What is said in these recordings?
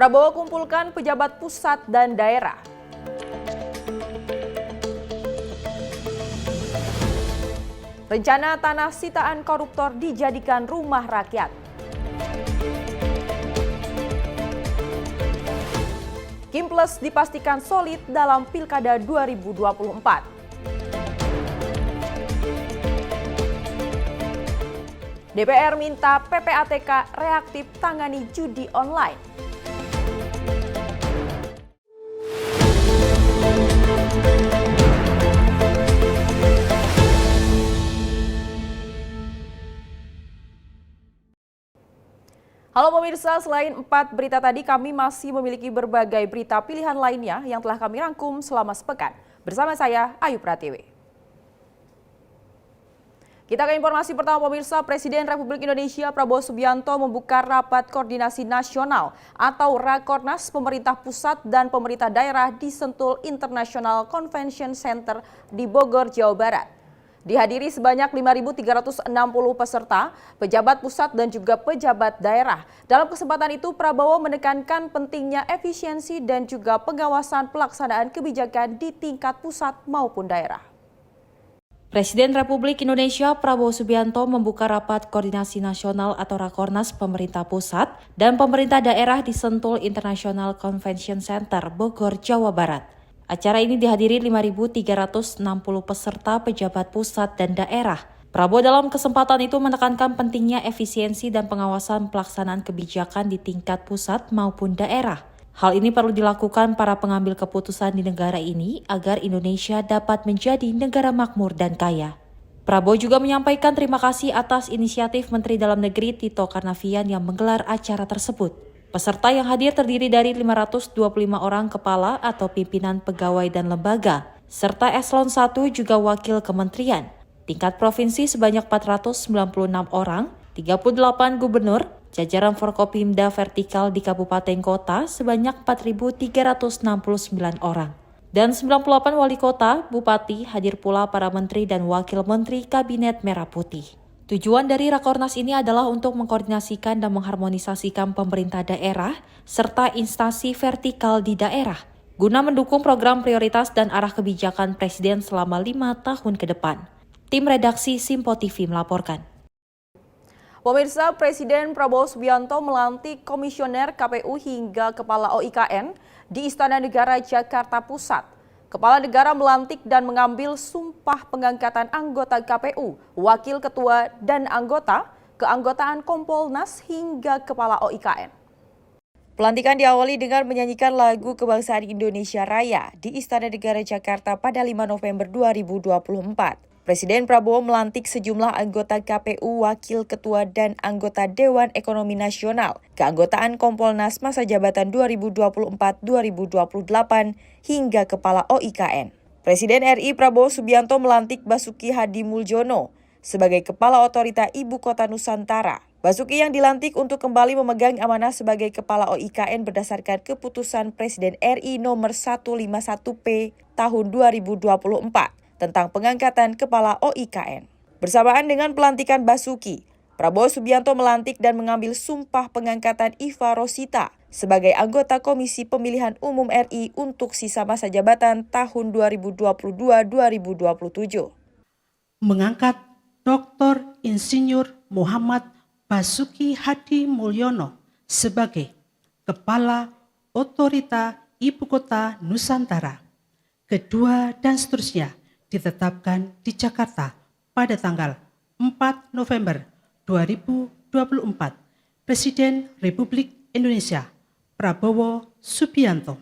Prabowo kumpulkan pejabat pusat dan daerah. Rencana tanah sitaan koruptor dijadikan rumah rakyat. Kim Plus dipastikan solid dalam Pilkada 2024. DPR minta PPATK reaktif tangani judi online. Halo pemirsa, selain 4 berita tadi, kami masih memiliki berbagai berita pilihan lainnya yang telah kami rangkum selama sepekan. Bersama saya, Ayu Pratiwi. Kita ke informasi pertama pemirsa, Presiden Republik Indonesia Prabowo Subianto membuka Rapat Koordinasi Nasional atau Rakornas pemerintah pusat dan pemerintah daerah di Sentul International Convention Center di Bogor, Jawa Barat. Dihadiri sebanyak 5.360 peserta, pejabat pusat dan juga pejabat daerah. Dalam kesempatan itu, Prabowo menekankan pentingnya efisiensi dan juga pengawasan pelaksanaan kebijakan di tingkat pusat maupun daerah. Presiden Republik Indonesia Prabowo Subianto membuka Rapat Koordinasi Nasional atau Rakornas pemerintah pusat dan pemerintah daerah di Sentul International Convention Center, Bogor, Jawa Barat. Acara ini dihadiri 5.360 peserta pejabat pusat dan daerah. Prabowo dalam kesempatan itu menekankan pentingnya efisiensi dan pengawasan pelaksanaan kebijakan di tingkat pusat maupun daerah. Hal ini perlu dilakukan para pengambil keputusan di negara ini agar Indonesia dapat menjadi negara makmur dan kaya. Prabowo juga menyampaikan terima kasih atas inisiatif Menteri Dalam Negeri Tito Karnavian yang menggelar acara tersebut. Peserta yang hadir terdiri dari 525 orang kepala atau pimpinan pegawai dan lembaga, serta eselon 1 juga wakil kementerian. Tingkat provinsi sebanyak 496 orang, 38 gubernur, jajaran Forkopimda vertikal di kabupaten kota sebanyak 4.369 orang. Dan 98 wali kota, bupati, hadir pula para menteri dan wakil menteri Kabinet Merah Putih. Tujuan dari Rakornas ini adalah untuk mengkoordinasikan dan mengharmonisasikan pemerintah daerah serta instansi vertikal di daerah, guna mendukung program prioritas dan arah kebijakan Presiden selama 5 tahun ke depan. Tim redaksi Simpo TV melaporkan. Pemirsa, Presiden Prabowo Subianto melantik Komisioner KPU hingga Kepala OIKN di Istana Negara Jakarta Pusat. Kepala Negara melantik dan mengambil sumpah pengangkatan anggota KPU, Wakil Ketua dan anggota, keanggotaan Kompolnas hingga Kepala OIKN. Pelantikan diawali dengan menyanyikan lagu Kebangsaan Indonesia Raya di Istana Negara Jakarta pada 5 November 2024. Presiden Prabowo melantik sejumlah anggota KPU, Wakil Ketua dan anggota Dewan Ekonomi Nasional, keanggotaan Kompolnas masa jabatan 2024-2028 hingga Kepala OIKN. Presiden RI Prabowo Subianto melantik Basuki Hadi Muljono sebagai Kepala Otorita Ibu Kota Nusantara. Basuki yang dilantik untuk kembali memegang amanah sebagai Kepala OIKN berdasarkan keputusan Presiden RI nomor 151P tahun 2024. Tentang pengangkatan Kepala OIKN. Bersamaan dengan pelantikan Basuki, Prabowo Subianto melantik dan mengambil sumpah pengangkatan Iva Rosita sebagai anggota Komisi Pemilihan Umum RI untuk sisa masa jabatan tahun 2022-2027. Mengangkat Dr. Insinyur Muhammad Basuki Hadi Mulyono sebagai Kepala Otorita Ibu Kota Nusantara. Kedua dan seterusnya ditetapkan di Jakarta pada tanggal 4 November 2024. Presiden Republik Indonesia Prabowo Subianto.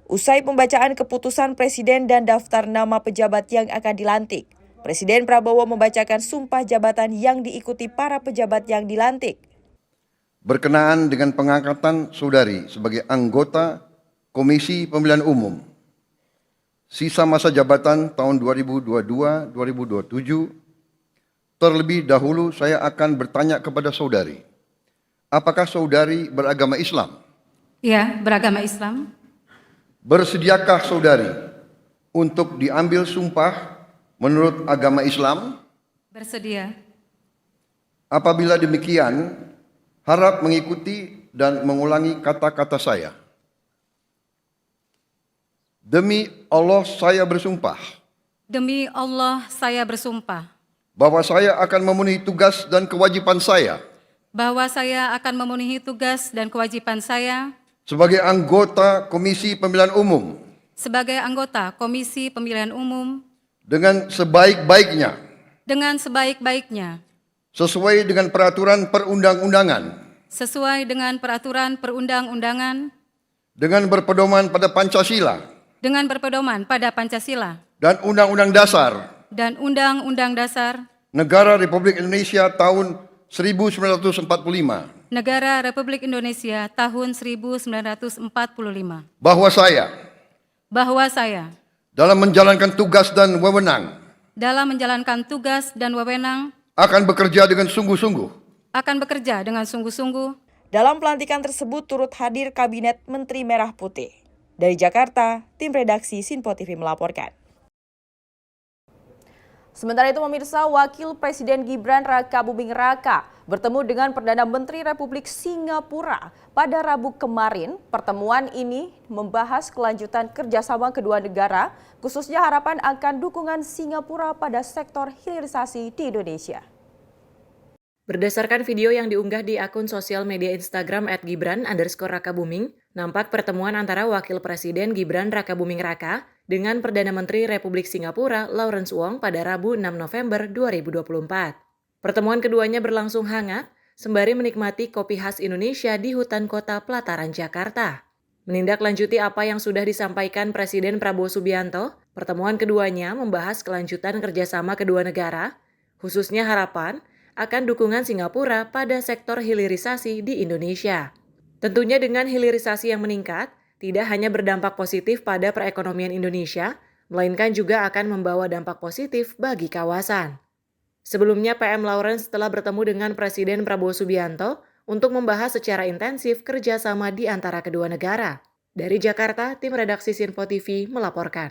Usai pembacaan keputusan Presiden dan daftar nama pejabat yang akan dilantik, Presiden Prabowo membacakan sumpah jabatan yang diikuti para pejabat yang dilantik. Berkenaan dengan pengangkatan saudari sebagai anggota Komisi Pemilihan Umum, sisa masa jabatan tahun 2022-2027, terlebih dahulu saya akan bertanya kepada saudari, apakah saudari beragama Islam? Ya, beragama Islam. Bersediakah saudari untuk diambil sumpah menurut agama Islam? Bersedia. Apabila demikian, harap mengikuti dan mengulangi kata-kata saya. Demi Allah saya bersumpah Demi Allah, saya bersumpah bahwa saya akan memenuhi tugas dan kewajiban saya bahwa saya akan memenuhi tugas dan kewajiban saya sebagai anggota Komisi Pemilihan Umum sebagai anggota Komisi Pemilihan Umum dengan sebaik-baiknya, dengan sebaik-baiknya, sesuai dengan peraturan perundang-undangan, sesuai dengan peraturan perundang-undangan, dengan berpedoman pada Pancasila dengan berpedoman pada Pancasila dan Undang-Undang Dasar dan Undang-Undang Dasar Negara Republik Indonesia tahun 1945, Negara Republik Indonesia tahun 1945, bahwa saya dalam menjalankan tugas dan wewenang dalam menjalankan tugas dan wewenang akan bekerja dengan sungguh-sungguh Dalam pelantikan tersebut turut hadir Kabinet Menteri Merah Putih. Dari Jakarta, tim redaksi Sinpo TV melaporkan. Sementara itu pemirsa, Wakil Presiden Gibran Rakabuming Raka bertemu dengan Perdana Menteri Republik Singapura pada Rabu kemarin. Pertemuan ini membahas kelanjutan kerjasama kedua negara, khususnya harapan akan dukungan Singapura pada sektor hilirisasi di Indonesia. Berdasarkan video yang diunggah di akun sosial media Instagram @gibran_rakabuming, nampak pertemuan antara Wakil Presiden Gibran Rakabuming Raka dengan Perdana Menteri Republik Singapura Lawrence Wong pada Rabu 6 November 2024. Pertemuan keduanya berlangsung hangat, sembari menikmati kopi khas Indonesia di hutan kota pelataran Jakarta. Menindaklanjuti apa yang sudah disampaikan Presiden Prabowo Subianto, pertemuan keduanya membahas kelanjutan kerjasama kedua negara, khususnya harapan akan dukungan Singapura pada sektor hilirisasi di Indonesia. Tentunya dengan hilirisasi yang meningkat, tidak hanya berdampak positif pada perekonomian Indonesia, melainkan juga akan membawa dampak positif bagi kawasan. Sebelumnya, PM Lawrence telah bertemu dengan Presiden Prabowo Subianto untuk membahas secara intensif kerjasama di antara kedua negara. Dari Jakarta, tim redaksi Sinpo TV melaporkan.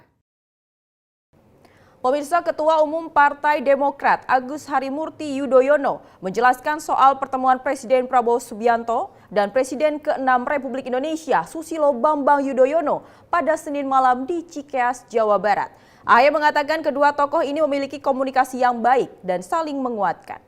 Pemirsa, Ketua Umum Partai Demokrat Agus Harimurti Yudhoyono menjelaskan soal pertemuan Presiden Prabowo Subianto dan Presiden ke-6 Republik Indonesia Susilo Bambang Yudhoyono pada Senin malam di Cikeas, Jawa Barat. AHY mengatakan kedua tokoh ini memiliki komunikasi yang baik dan saling menguatkan.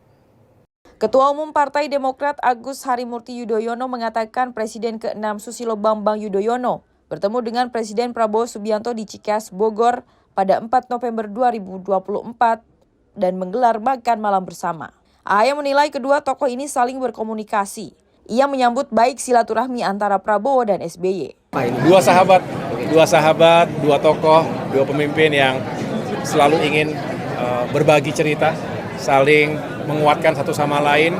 Ketua Umum Partai Demokrat Agus Harimurti Yudhoyono mengatakan Presiden ke-6 Susilo Bambang Yudhoyono bertemu dengan Presiden Prabowo Subianto di Cikeas, Bogor pada 4 November 2024 dan menggelar makan malam bersama. AHY menilai kedua tokoh ini saling berkomunikasi. Ia menyambut baik silaturahmi antara Prabowo dan SBY. Dua sahabat, dua tokoh, dua pemimpin yang selalu ingin berbagi cerita, saling menguatkan satu sama lain,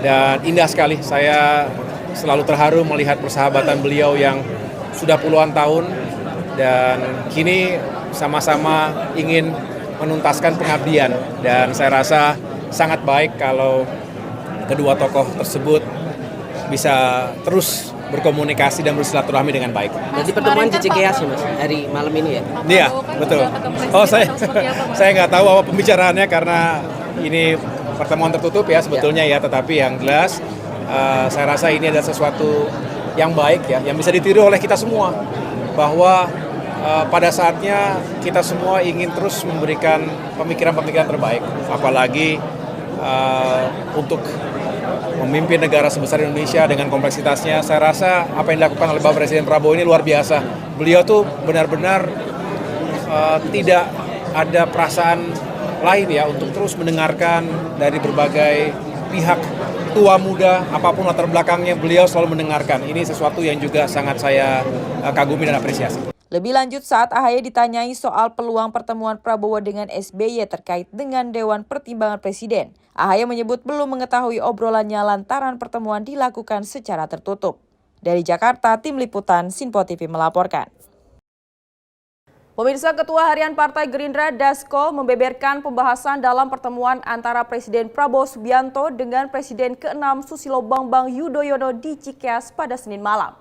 dan indah sekali. Saya selalu terharu melihat persahabatan beliau yang sudah puluhan tahun dan kini sama-sama ingin menuntaskan pengabdian, dan saya rasa sangat baik kalau kedua tokoh tersebut bisa terus berkomunikasi dan bersilaturahmi dengan baik. Jadi pertemuan di Cikeas ya Mas, hari malam ini ya? Iya, betul. Oh, saya nggak tahu apa pembicaraannya karena ini pertemuan tertutup ya sebetulnya ya, tetapi yang jelas saya rasa ini adalah sesuatu yang baik ya, yang bisa ditiru oleh kita semua, bahwa pada saatnya kita semua ingin terus memberikan pemikiran-pemikiran terbaik, apalagi untuk memimpin negara sebesar Indonesia dengan kompleksitasnya. Saya rasa apa yang dilakukan oleh Bapak Presiden Prabowo ini luar biasa. Beliau tuh benar-benar tidak ada perasaan lain ya untuk terus mendengarkan dari berbagai pihak, tua muda, apapun latar belakangnya, beliau selalu mendengarkan. Ini sesuatu yang juga sangat saya kagumi dan apresiasi. Lebih lanjut saat AHY ditanyai soal peluang pertemuan Prabowo dengan SBY terkait dengan Dewan Pertimbangan Presiden, AHY menyebut belum mengetahui obrolannya lantaran pertemuan dilakukan secara tertutup. Dari Jakarta, tim liputan Sinpo TV melaporkan. Pemirsa, Ketua Harian Partai Gerindra Dasko membeberkan pembahasan dalam pertemuan antara Presiden Prabowo Subianto dengan Presiden ke-6 Susilo Bambang Yudhoyono di Cikeas pada Senin malam.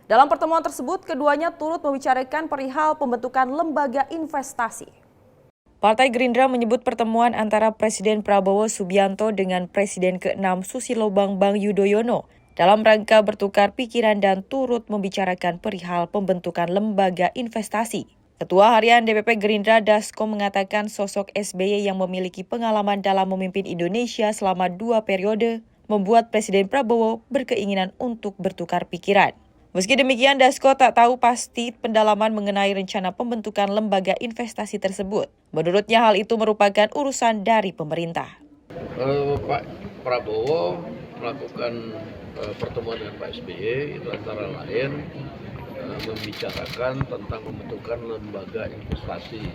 Dalam pertemuan tersebut, keduanya turut membicarakan perihal pembentukan lembaga investasi. Partai Gerindra menyebut pertemuan antara Presiden Prabowo Subianto dengan Presiden ke-6 Susilo Bambang Yudhoyono dalam rangka bertukar pikiran dan turut membicarakan perihal pembentukan lembaga investasi. Ketua Harian DPP Gerindra Dasko mengatakan sosok SBY yang memiliki pengalaman dalam memimpin Indonesia selama 2 periode membuat Presiden Prabowo berkeinginan untuk bertukar pikiran. Meski demikian, Dasko tak tahu pasti pendalaman mengenai rencana pembentukan lembaga investasi tersebut. Menurutnya hal itu merupakan urusan dari pemerintah. Pak Prabowo melakukan pertemuan dengan Pak SBY itu antara lain membicarakan tentang pembentukan lembaga investasi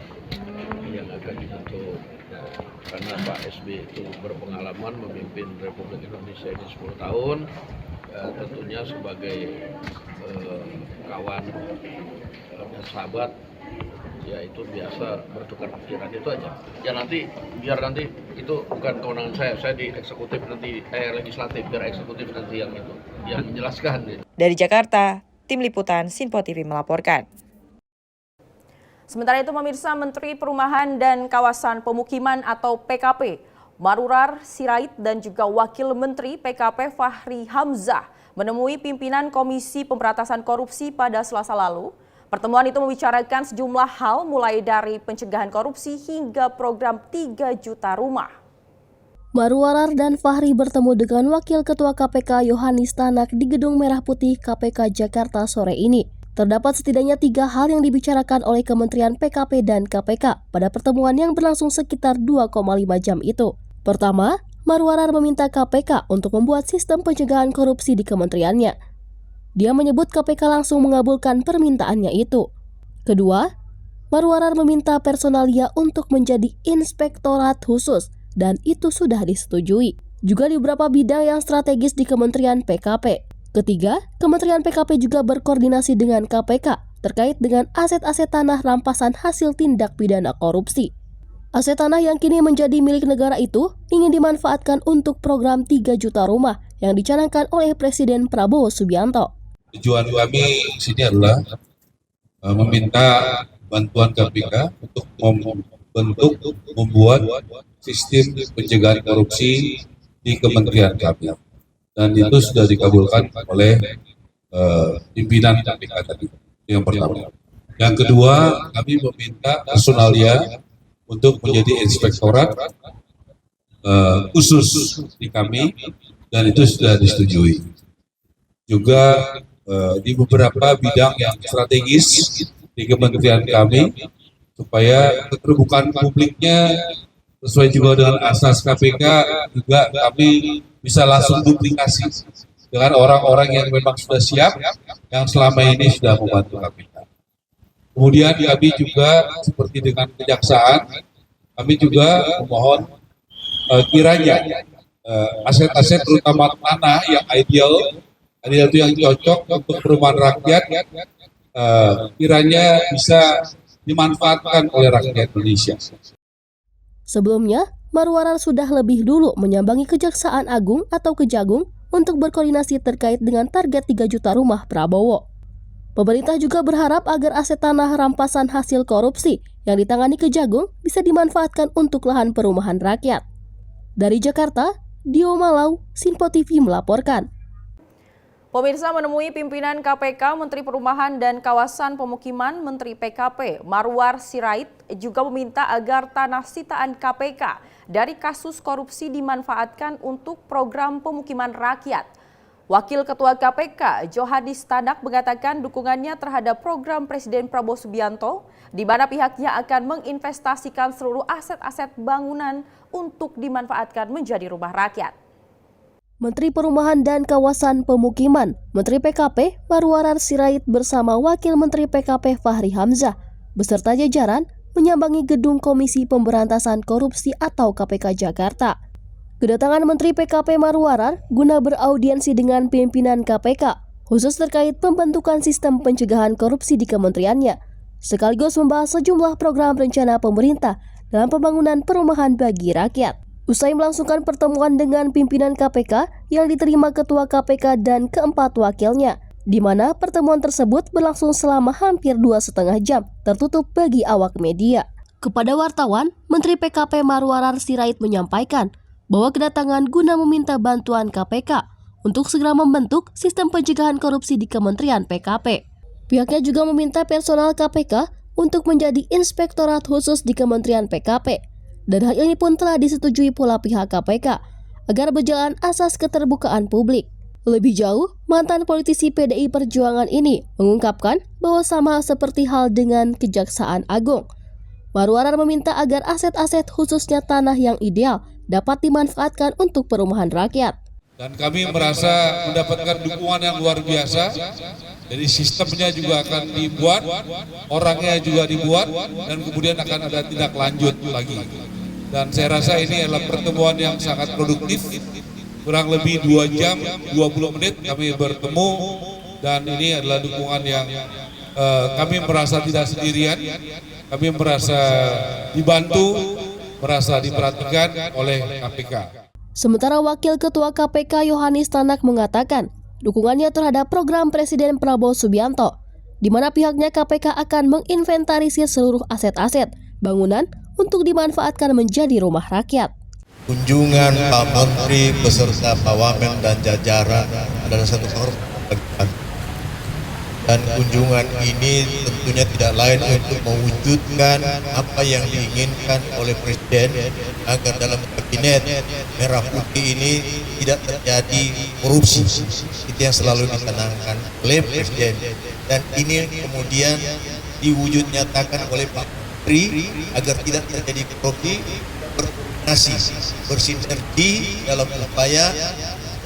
yang akan dibentuk. Karena Pak SBY itu berpengalaman memimpin Republik Indonesia ini 10 tahun, tentunya sebagai kawan dan sahabat, ya itu biasa bertukar pikiran, itu aja. Ya biar nanti itu bukan kewenangan saya di eksekutif nanti, legislatif, biar eksekutif nanti yang menjelaskan. Dari Jakarta, Tim Liputan Sinpo TV melaporkan. Sementara itu pemirsa, Menteri Perumahan dan Kawasan Pemukiman atau PKP, Marurar Sirait dan juga Wakil Menteri PKP Fahri Hamzah menemui pimpinan Komisi Pemberantasan Korupsi pada Selasa lalu. Pertemuan itu membicarakan sejumlah hal mulai dari pencegahan korupsi hingga program 3 juta rumah. Marurar dan Fahri bertemu dengan Wakil Ketua KPK Yohanis Tanak di Gedung Merah Putih KPK Jakarta sore ini. Terdapat setidaknya 3 hal yang dibicarakan oleh Kementerian PKP dan KPK pada pertemuan yang berlangsung sekitar 2,5 jam itu. Pertama, Marurar meminta KPK untuk membuat sistem pencegahan korupsi di kementeriannya. Dia menyebut KPK langsung mengabulkan permintaannya itu. Kedua, Marurar meminta personalia untuk menjadi inspektorat khusus dan itu sudah disetujui. Juga di beberapa bidang yang strategis di Kementerian PKP. Ketiga, Kementerian PKP juga berkoordinasi dengan KPK terkait dengan aset-aset tanah rampasan hasil tindak pidana korupsi. Aset tanah yang kini menjadi milik negara itu ingin dimanfaatkan untuk program 3 juta rumah yang dicanangkan oleh Presiden Prabowo Subianto. Tujuan kami di sini adalah meminta bantuan KPK untuk membuat sistem pencegahan korupsi di kementerian kami. Dan itu sudah dikabulkan oleh pimpinan KPK tadi, yang pertama. Yang kedua, kami meminta personalia untuk menjadi inspektorat khusus di kami, dan itu sudah disetujui. Juga di beberapa bidang yang strategis di kementerian kami, supaya keterbukaan publiknya sesuai juga dengan asas KPK, juga kami bisa langsung duplikasi dengan orang-orang yang memang sudah siap, yang selama ini sudah membantu KPK. Kemudian kami juga seperti dengan kejaksaan, kami juga memohon kiranya aset-aset terutama tanah yang ideal itu yang cocok untuk perumahan rakyat, kiranya bisa dimanfaatkan oleh rakyat Indonesia. Sebelumnya, Marurar sudah lebih dulu menyambangi Kejaksaan Agung atau Kejagung untuk berkoordinasi terkait dengan target 3 juta rumah Prabowo. Pemerintah juga berharap agar aset tanah rampasan hasil korupsi yang ditangani Kejagung bisa dimanfaatkan untuk lahan perumahan rakyat. Dari Jakarta, Dio Malau, Sinpo TV melaporkan. Pemirsa, menemui pimpinan KPK, Menteri Perumahan dan Kawasan Pemukiman, Menteri PKP, Marurar Sirait juga meminta agar tanah sitaan KPK dari kasus korupsi dimanfaatkan untuk program pemukiman rakyat. Wakil Ketua KPK, Yohanis Tanak mengatakan dukungannya terhadap program Presiden Prabowo Subianto, di mana pihaknya akan menginvestasikan seluruh aset-aset bangunan untuk dimanfaatkan menjadi rumah rakyat. Menteri Perumahan dan Kawasan Pemukiman, Menteri PKP Marurar Sirait bersama Wakil Menteri PKP Fahri Hamzah beserta jajaran menyambangi Gedung Komisi Pemberantasan Korupsi atau KPK Jakarta. Kedatangan Menteri PKP Marurar guna beraudiensi dengan pimpinan KPK khusus terkait pembentukan sistem pencegahan korupsi di kementeriannya, sekaligus membahas sejumlah program rencana pemerintah dalam pembangunan perumahan bagi rakyat. Usai melangsungkan pertemuan dengan pimpinan KPK yang diterima Ketua KPK dan keempat wakilnya, di mana pertemuan tersebut berlangsung selama hampir 2,5 jam, tertutup bagi awak media. Kepada wartawan, Menteri PKP Marurar Sirait menyampaikan bahwa kedatangan guna meminta bantuan KPK untuk segera membentuk sistem pencegahan korupsi di Kementerian PKP. Pihaknya juga meminta personal KPK untuk menjadi inspektorat khusus di Kementerian PKP. Dan hal ini pun telah disetujui pula pihak KPK agar berjalan asas keterbukaan publik. Lebih jauh, mantan politisi PDI Perjuangan ini mengungkapkan bahwa sama seperti hal dengan Kejaksaan Agung. Marwarar meminta agar aset-aset khususnya tanah yang ideal dapat dimanfaatkan untuk perumahan rakyat. Dan kami merasa mendapatkan dukungan yang luar biasa. Jadi sistemnya juga akan dibuat, orangnya juga dibuat, dan kemudian akan ada tindak lanjut lagi. Dan saya rasa ini adalah pertemuan yang sangat produktif. Kurang lebih 2 jam 20 menit kami bertemu, dan ini adalah dukungan yang kami merasa tidak sendirian, kami merasa dibantu, merasa diperhatikan oleh KPK. Sementara Wakil Ketua KPK Yohanis Tanak mengatakan dukungannya terhadap program Presiden Prabowo Subianto, di mana pihaknya KPK akan menginventarisir seluruh aset-aset bangunan untuk dimanfaatkan menjadi rumah rakyat. Kunjungan Pak Menteri beserta Pak Wamen dan jajaran adalah satu kehormatan. Dan kunjungan ini tentunya tidak lain untuk mewujudkan apa yang diinginkan oleh Presiden agar dalam kabinet merah putih ini tidak terjadi korupsi. Itu yang selalu ditanamkan oleh Presiden. Dan ini kemudian diwujud nyatakan oleh Pak Menteri agar tidak terjadi korupsi, bersinergi dalam upaya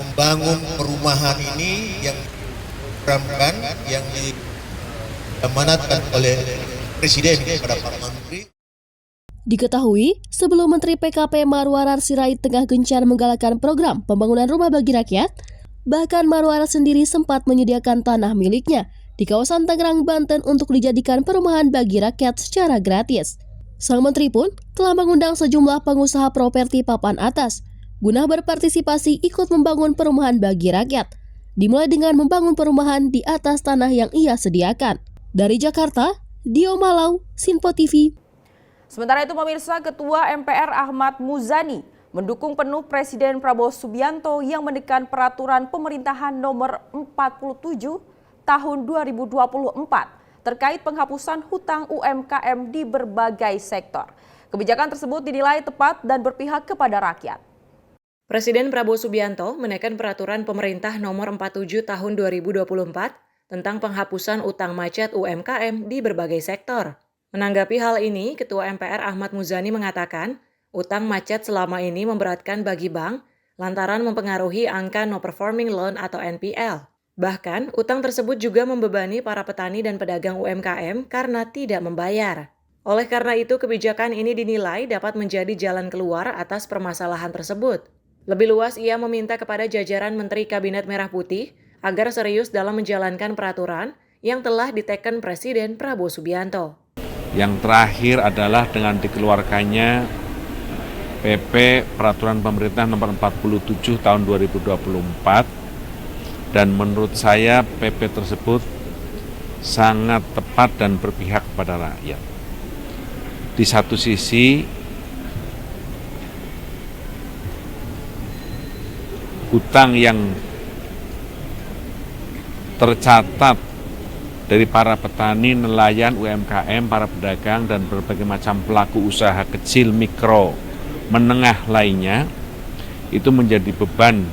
membangun perumahan ini yang diprogramkan, yang diamanatkan oleh Presiden kepada Pak Menteri. Diketahui, sebelum Menteri PKP Marwarar Sirait tengah gencar menggalakkan program pembangunan rumah bagi rakyat, bahkan Marwarar sendiri sempat menyediakan tanah miliknya di kawasan Tangerang, Banten untuk dijadikan perumahan bagi rakyat secara gratis. Sang Menteri pun telah mengundang sejumlah pengusaha properti papan atas guna berpartisipasi ikut membangun perumahan bagi rakyat, dimulai dengan membangun perumahan di atas tanah yang ia sediakan. Dari Jakarta, Dio Malau, Sinpo TV. Sementara itu pemirsa, Ketua MPR Ahmad Muzani mendukung penuh Presiden Prabowo Subianto yang menekan peraturan pemerintahan nomor 47 tahun 2024 terkait penghapusan hutang UMKM di berbagai sektor. Kebijakan tersebut dinilai tepat dan berpihak kepada rakyat. Presiden Prabowo Subianto menekan peraturan pemerintah nomor 47 tahun 2024 tentang penghapusan utang macet UMKM di berbagai sektor. Menanggapi hal ini, Ketua MPR Ahmad Muzani mengatakan, utang macet selama ini memberatkan bagi bank lantaran mempengaruhi angka no performing loan atau NPL. Bahkan, utang tersebut juga membebani para petani dan pedagang UMKM karena tidak membayar. Oleh karena itu, kebijakan ini dinilai dapat menjadi jalan keluar atas permasalahan tersebut. Lebih luas, ia meminta kepada jajaran Menteri Kabinet Merah Putih agar serius dalam menjalankan peraturan yang telah diteken Presiden Prabowo Subianto. Yang terakhir adalah dengan dikeluarkannya PP Peraturan Pemerintah Nomor 47 Tahun 2024. Dan menurut saya PP tersebut sangat tepat dan berpihak pada rakyat. Di satu sisi, hutang yang tercatat dari para petani, nelayan, UMKM, para pedagang, dan berbagai macam pelaku usaha kecil, mikro, menengah lainnya, itu menjadi beban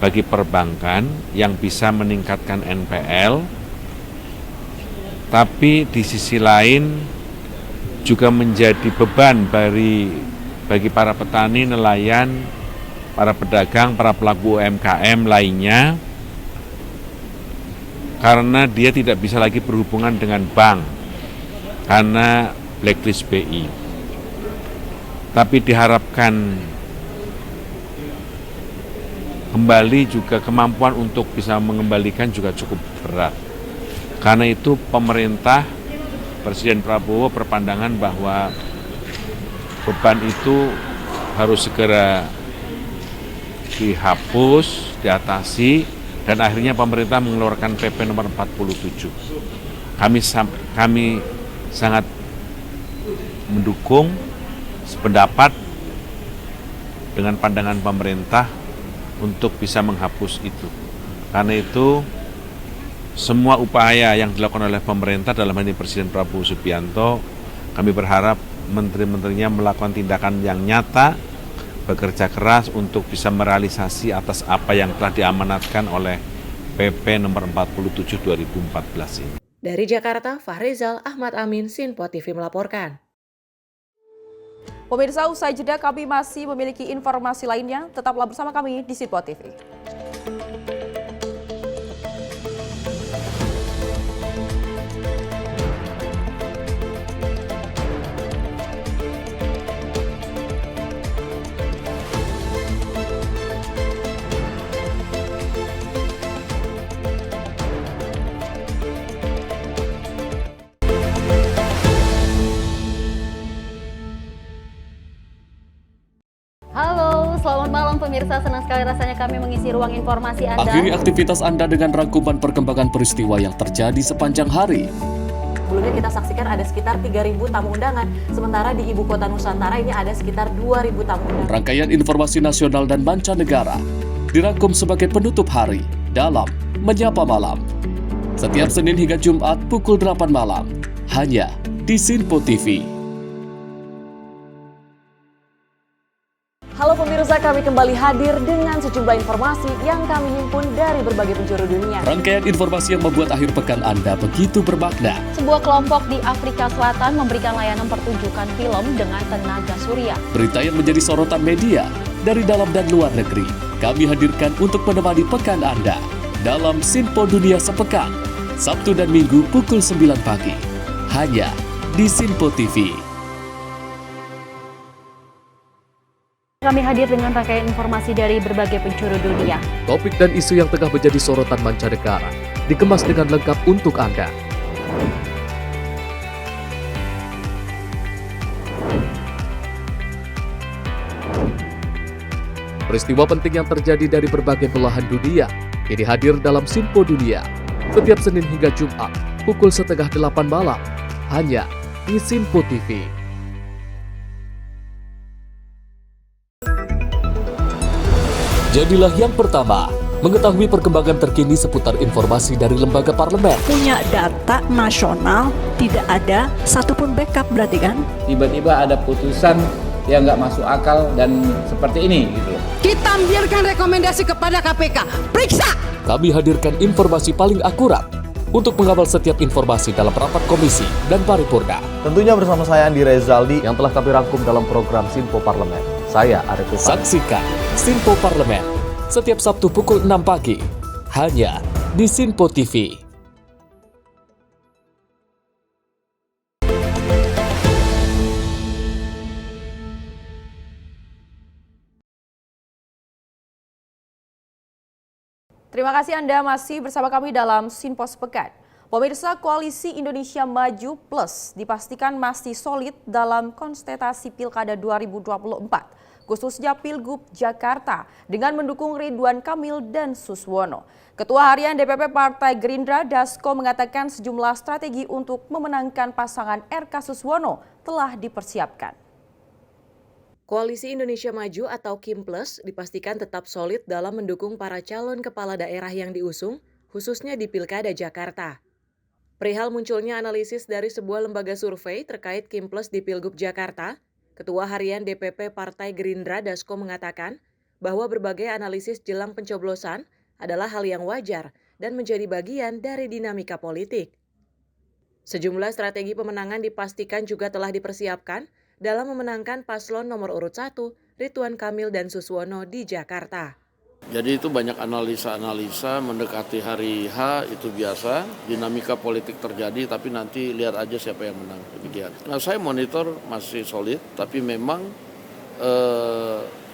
bagi perbankan yang bisa meningkatkan NPL, tapi di sisi lain juga menjadi beban bagi para petani, nelayan, para pedagang, para pelaku UMKM lainnya, karena dia tidak bisa lagi berhubungan dengan bank karena blacklist BI. Tapi diharapkan kembali juga kemampuan untuk bisa mengembalikan juga cukup berat. Karena itu pemerintah, Presiden Prabowo berpandangan bahwa beban itu harus segera dihapus, diatasi, dan akhirnya pemerintah mengeluarkan PP nomor 47. Kami sangat mendukung, sependapat dengan pandangan pemerintah untuk bisa menghapus itu. Karena itu semua upaya yang dilakukan oleh pemerintah dalam hal ini Presiden Prabowo Subianto, kami berharap menteri-menterinya melakukan tindakan yang nyata, bekerja keras untuk bisa merealisasi atas apa yang telah diamanatkan oleh PP nomor 47 2014 ini. Dari Jakarta, Fahrizal Ahmad Amin, Sinpo TV melaporkan. Pemirsa, usai jeda kami masih memiliki informasi lainnya. Tetaplah bersama kami di Sinpo TV. Halo, selamat malam pemirsa. Senang sekali rasanya kami mengisi ruang informasi Anda. Akhiri aktivitas Anda dengan rangkuman perkembangan peristiwa yang terjadi sepanjang hari. Sebelumnya kita saksikan ada sekitar 3.000 tamu undangan, sementara di Ibu Kota Nusantara ini ada sekitar 2.000 tamu undangan. Rangkaian informasi nasional dan mancanegara dirangkum sebagai penutup hari dalam Menyapa Malam. Setiap Senin hingga Jumat pukul 8 malam, hanya di Sinpo TV. Halo pemirsa, kami kembali hadir dengan sejumlah informasi yang kami himpun dari berbagai penjuru dunia. Rangkaian informasi yang membuat akhir pekan Anda begitu bermakna. Sebuah kelompok di Afrika Selatan memberikan layanan pertunjukan film dengan tenaga surya. Berita yang menjadi sorotan media dari dalam dan luar negeri, kami hadirkan untuk menemani pekan Anda dalam Sinpo Dunia Sepekan, Sabtu dan Minggu pukul 9 pagi, hanya di Sinpo TV. Kami hadir dengan rangkaian informasi dari berbagai penjuru dunia. Topik dan isu yang tengah menjadi sorotan mancanegara dikemas dengan lengkap untuk Anda. Peristiwa penting yang terjadi dari berbagai belahan dunia ini hadir dalam Sinpo Dunia setiap Senin hingga Jumat pukul 7:30 malam hanya di Sinpo TV. Jadilah yang pertama mengetahui perkembangan terkini seputar informasi dari lembaga parlemen. Punya data nasional, tidak ada satupun backup berarti kan? Tiba-tiba ada putusan yang nggak masuk akal dan seperti ini gitu. Kita biarkan rekomendasi kepada KPK, periksa! Kami hadirkan informasi paling akurat untuk mengawal setiap informasi dalam rapat komisi dan paripurna. Tentunya bersama saya Andi Rezaldi Yang telah kami rangkum dalam program Sinpo Parlemen. Saya Arif Rifan. Saksikan Sinpo Parlemen setiap Sabtu pukul 6 pagi hanya di Sinpo TV. Terima kasih Anda masih bersama kami dalam Sinpo Sepekan. Pemirsa, Koalisi Indonesia Maju Plus dipastikan masih solid dalam kontestasi Pilkada 2024, khususnya Pilgub Jakarta, dengan mendukung Ridwan Kamil dan Suswono. Ketua Harian DPP Partai Gerindra, Dasko, mengatakan sejumlah strategi untuk memenangkan pasangan RK Suswono telah dipersiapkan. Koalisi Indonesia Maju atau KIM Plus dipastikan tetap solid dalam mendukung para calon kepala daerah yang diusung, khususnya di Pilkada Jakarta. Perihal munculnya analisis dari sebuah lembaga survei terkait KIM Plus di Pilgub Jakarta, Ketua Harian DPP Partai Gerindra, Dasko, mengatakan bahwa berbagai analisis jelang pencoblosan adalah hal yang wajar dan menjadi bagian dari dinamika politik. Sejumlah strategi pemenangan dipastikan juga telah dipersiapkan dalam memenangkan paslon nomor urut 1, Ridwan Kamil dan Suswono di Jakarta. Jadi itu banyak analisa-analisa mendekati hari H, itu biasa, dinamika politik terjadi, tapi nanti lihat aja siapa yang menang. Demikian. Nah, saya monitor masih solid, tapi memang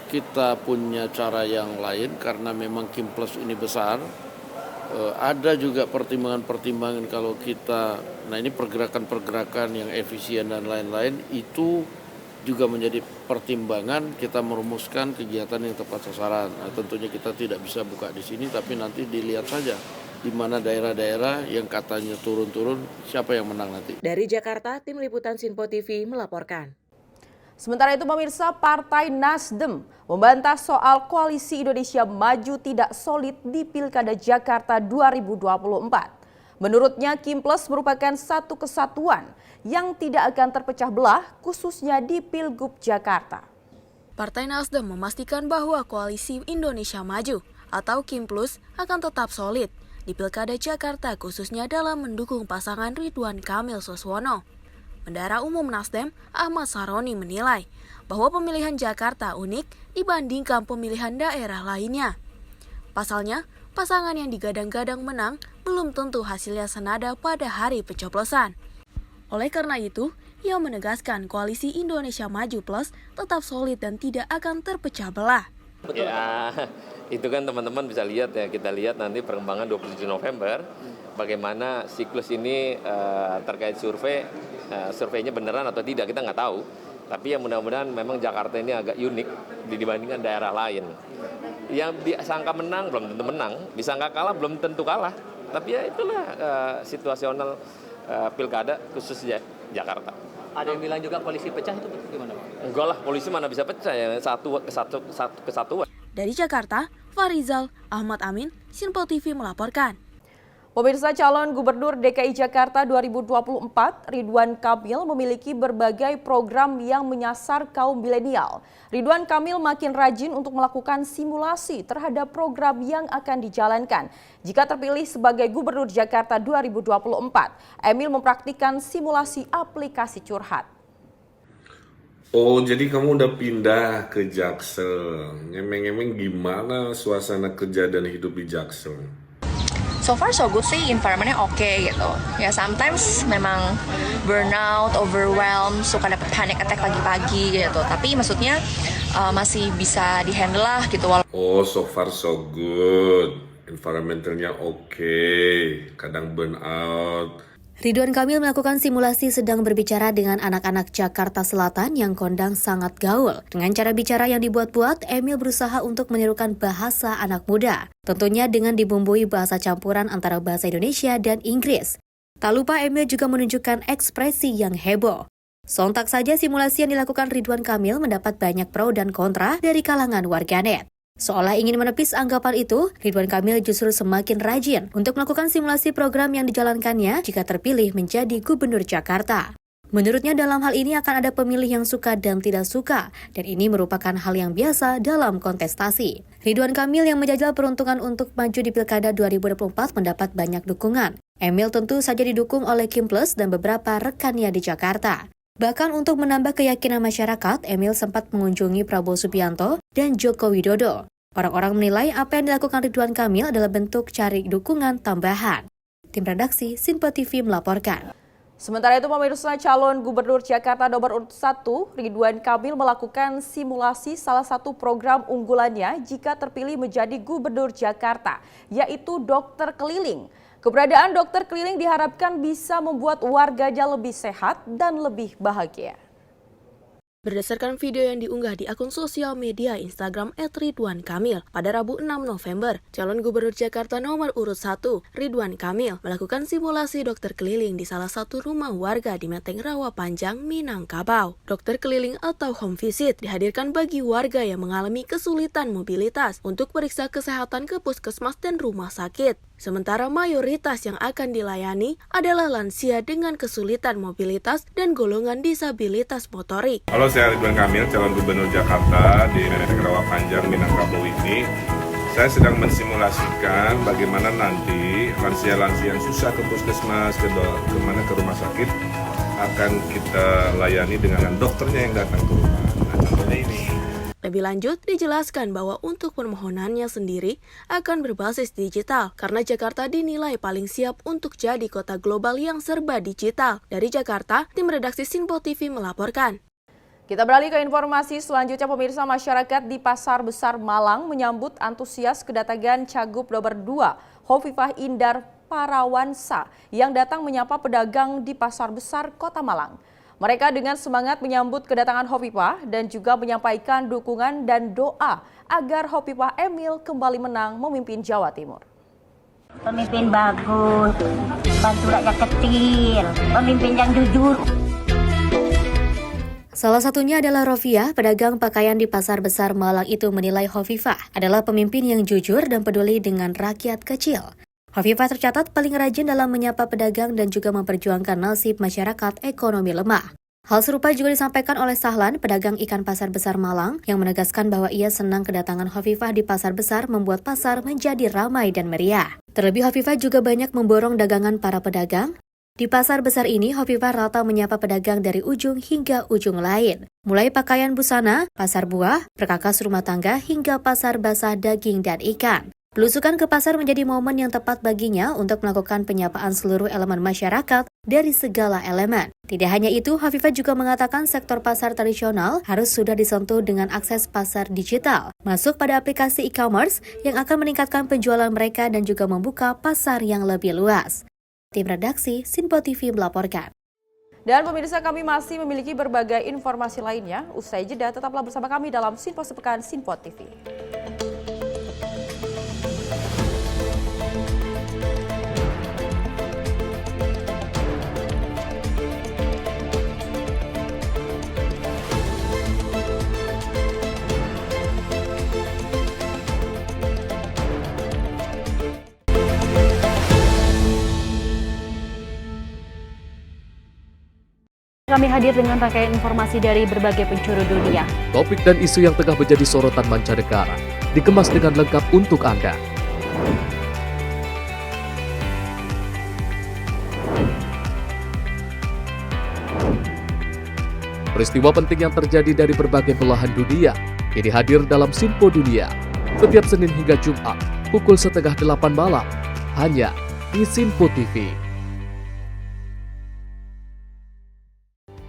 kita punya cara yang lain karena memang KIM Plus ini besar. Ada juga pertimbangan-pertimbangan kalau kita, nah ini pergerakan-pergerakan yang efisien dan lain-lain, itu juga menjadi pertimbangan kita merumuskan kegiatan yang tepat sasaran. Nah, tentunya kita tidak bisa buka di sini, tapi nanti dilihat saja di mana daerah-daerah yang katanya turun-turun, siapa yang menang nanti. Dari Jakarta, Tim Liputan Sinpo TV melaporkan. Sementara itu pemirsa, Partai Nasdem membantah soal koalisi Indonesia Maju tidak solid di Pilkada Jakarta 2024. Menurutnya, Kimples merupakan satu kesatuan yang tidak akan terpecah belah, khususnya di Pilgub Jakarta. Partai Nasdem memastikan bahwa koalisi Indonesia Maju atau Kimples akan tetap solid di Pilkada Jakarta, khususnya dalam mendukung pasangan Ridwan Kamil Suswono. Bendahara Umum Nasdem, Ahmad Saroni menilai bahwa pemilihan Jakarta unik dibandingkan pemilihan daerah lainnya. Pasalnya, pasangan yang digadang-gadang menang belum tentu hasilnya senada pada hari pencoblosan. Oleh karena itu, ia menegaskan koalisi Indonesia Maju Plus tetap solid dan tidak akan terpecah belah. Ya, itu kan teman-teman bisa lihat ya, kita lihat nanti perkembangan 27 November, bagaimana siklus ini terkait surveinya beneran atau tidak, kita nggak tahu. Tapi ya mudah-mudahan memang Jakarta ini agak unik dibandingkan daerah lain. Yang disangka menang belum tentu menang, disangka kalah belum tentu kalah. Tapi ya itulah situasional pilkada khususnya Jakarta. Ada yang bilang juga polisi pecah, itu gimana Pak? Enggak lah, polisi mana bisa pecah ya, satu kesatuan. Dari Jakarta, Farizal Ahmad Amin, Sinpo TV melaporkan. Pemirsa, calon Gubernur DKI Jakarta 2024, Ridwan Kamil memiliki berbagai program yang menyasar kaum milenial. Ridwan Kamil makin rajin untuk melakukan simulasi terhadap program yang akan dijalankan. Jika terpilih sebagai Gubernur Jakarta 2024, Emil mempraktikkan simulasi aplikasi curhat. Oh, jadi kamu udah pindah ke Jaksel. Ngemeng-ngemeng gimana suasana kerja dan hidup di Jaksel? So far so good sih, environment-nya oke gitu. Ya sometimes memang burnout, overwhelmed, suka dapet panic attack pagi-pagi gitu. Tapi maksudnya masih bisa di-handle lah gitu. Oh, so far so good. Environmentalnya oke. Kadang burnout. Ridwan Kamil melakukan simulasi sedang berbicara dengan anak-anak Jakarta Selatan yang kondang sangat gaul. Dengan cara bicara yang dibuat-buat, Emil berusaha untuk menirukan bahasa anak muda. Tentunya dengan dibumbui bahasa campuran antara bahasa Indonesia dan Inggris. Tak lupa Emil juga menunjukkan ekspresi yang heboh. Sontak saja simulasi yang dilakukan Ridwan Kamil mendapat banyak pro dan kontra dari kalangan warganet. Seolah ingin menepis anggapan itu, Ridwan Kamil justru semakin rajin untuk melakukan simulasi program yang dijalankannya jika terpilih menjadi Gubernur Jakarta. Menurutnya dalam hal ini akan ada pemilih yang suka dan tidak suka, dan ini merupakan hal yang biasa dalam kontestasi. Ridwan Kamil yang menjajal peruntungan untuk maju di Pilkada 2024 mendapat banyak dukungan. Emil tentu saja didukung oleh Kimples dan beberapa rekannya di Jakarta. Bahkan untuk menambah keyakinan masyarakat, Emil sempat mengunjungi Prabowo Subianto dan Joko Widodo. Orang-orang menilai apa yang dilakukan Ridwan Kamil adalah bentuk cari dukungan tambahan. Tim redaksi Sinpo TV melaporkan. Sementara itu pemirsa, calon Gubernur Jakarta nomor urut 1, Ridwan Kamil melakukan simulasi salah satu program unggulannya jika terpilih menjadi Gubernur Jakarta, yaitu dokter keliling. Keberadaan dokter keliling diharapkan bisa membuat warganya lebih sehat dan lebih bahagia. Berdasarkan video yang diunggah di akun sosial media Instagram @Ridwan Kamil pada Rabu 6 November, calon Gubernur Jakarta nomor urut 1, Ridwan Kamil, melakukan simulasi dokter keliling di salah satu rumah warga di Menteng Rawa Panjang, Minangkabau. Dokter keliling atau home visit dihadirkan bagi warga yang mengalami kesulitan mobilitas untuk periksa kesehatan ke puskesmas dan rumah sakit. Sementara mayoritas yang akan dilayani adalah lansia dengan kesulitan mobilitas dan golongan disabilitas motorik. Halo, saya Ridwan Kamil, calon Gubernur Jakarta di Menteng Rawa Panjang, Minangkabau ini. Saya sedang mensimulasikan bagaimana nanti lansia-lansia yang susah ke puskesmas, ke rumah sakit, akan kita layani dengan dokternya yang datang ke rumah. Nah, contohnya ini. Lebih lanjut, dijelaskan bahwa untuk permohonannya sendiri akan berbasis digital karena Jakarta dinilai paling siap untuk jadi kota global yang serba digital. Dari Jakarta, tim redaksi Sinpo TV melaporkan. Kita beralih ke informasi selanjutnya, pemirsa. Masyarakat di Pasar Besar Malang menyambut antusias kedatangan Cagup nomor 2, Hovifah Indar Parawansa, yang datang menyapa pedagang di Pasar Besar Kota Malang. Mereka dengan semangat menyambut kedatangan Hovifah dan juga menyampaikan dukungan dan doa agar Hovifah Emil kembali menang memimpin Jawa Timur. Pemimpin bagus, bantu rakyat kecil, pemimpin yang jujur. Salah satunya adalah Rofiah, pedagang pakaian di Pasar Besar Malang itu menilai Hovifah adalah pemimpin yang jujur dan peduli dengan rakyat kecil. Hovifah tercatat paling rajin dalam menyapa pedagang dan juga memperjuangkan nasib masyarakat ekonomi lemah. Hal serupa juga disampaikan oleh Sahlan, pedagang ikan Pasar Besar Malang, yang menegaskan bahwa ia senang kedatangan Hovifah di Pasar Besar membuat pasar menjadi ramai dan meriah. Terlebih Hovifah juga banyak memborong dagangan para pedagang. Di Pasar Besar ini, Hovifah rata menyapa pedagang dari ujung hingga ujung lain. Mulai pakaian busana, pasar buah, perkakas rumah tangga, hingga pasar basah daging dan ikan. Belusukan ke pasar menjadi momen yang tepat baginya untuk melakukan penyapaan seluruh elemen masyarakat dari segala elemen. Tidak hanya itu, Hovifah juga mengatakan sektor pasar tradisional harus sudah disentuh dengan akses pasar digital, masuk pada aplikasi e-commerce yang akan meningkatkan penjualan mereka dan juga membuka pasar yang lebih luas. Tim redaksi Sinpo TV melaporkan. Dan pemirsa, kami masih memiliki berbagai informasi lainnya. Usai jeda, tetaplah bersama kami dalam Sinpo Sepekan Sinpo TV. Kami hadir dengan rangkaian informasi dari berbagai penjuru dunia. Topik dan isu yang tengah menjadi sorotan mancanegara dikemas dengan lengkap untuk Anda. Peristiwa penting yang terjadi dari berbagai belahan dunia kini hadir dalam Sinpo Dunia setiap Senin hingga Jumat pukul 7:30 malam hanya di Sinpo TV.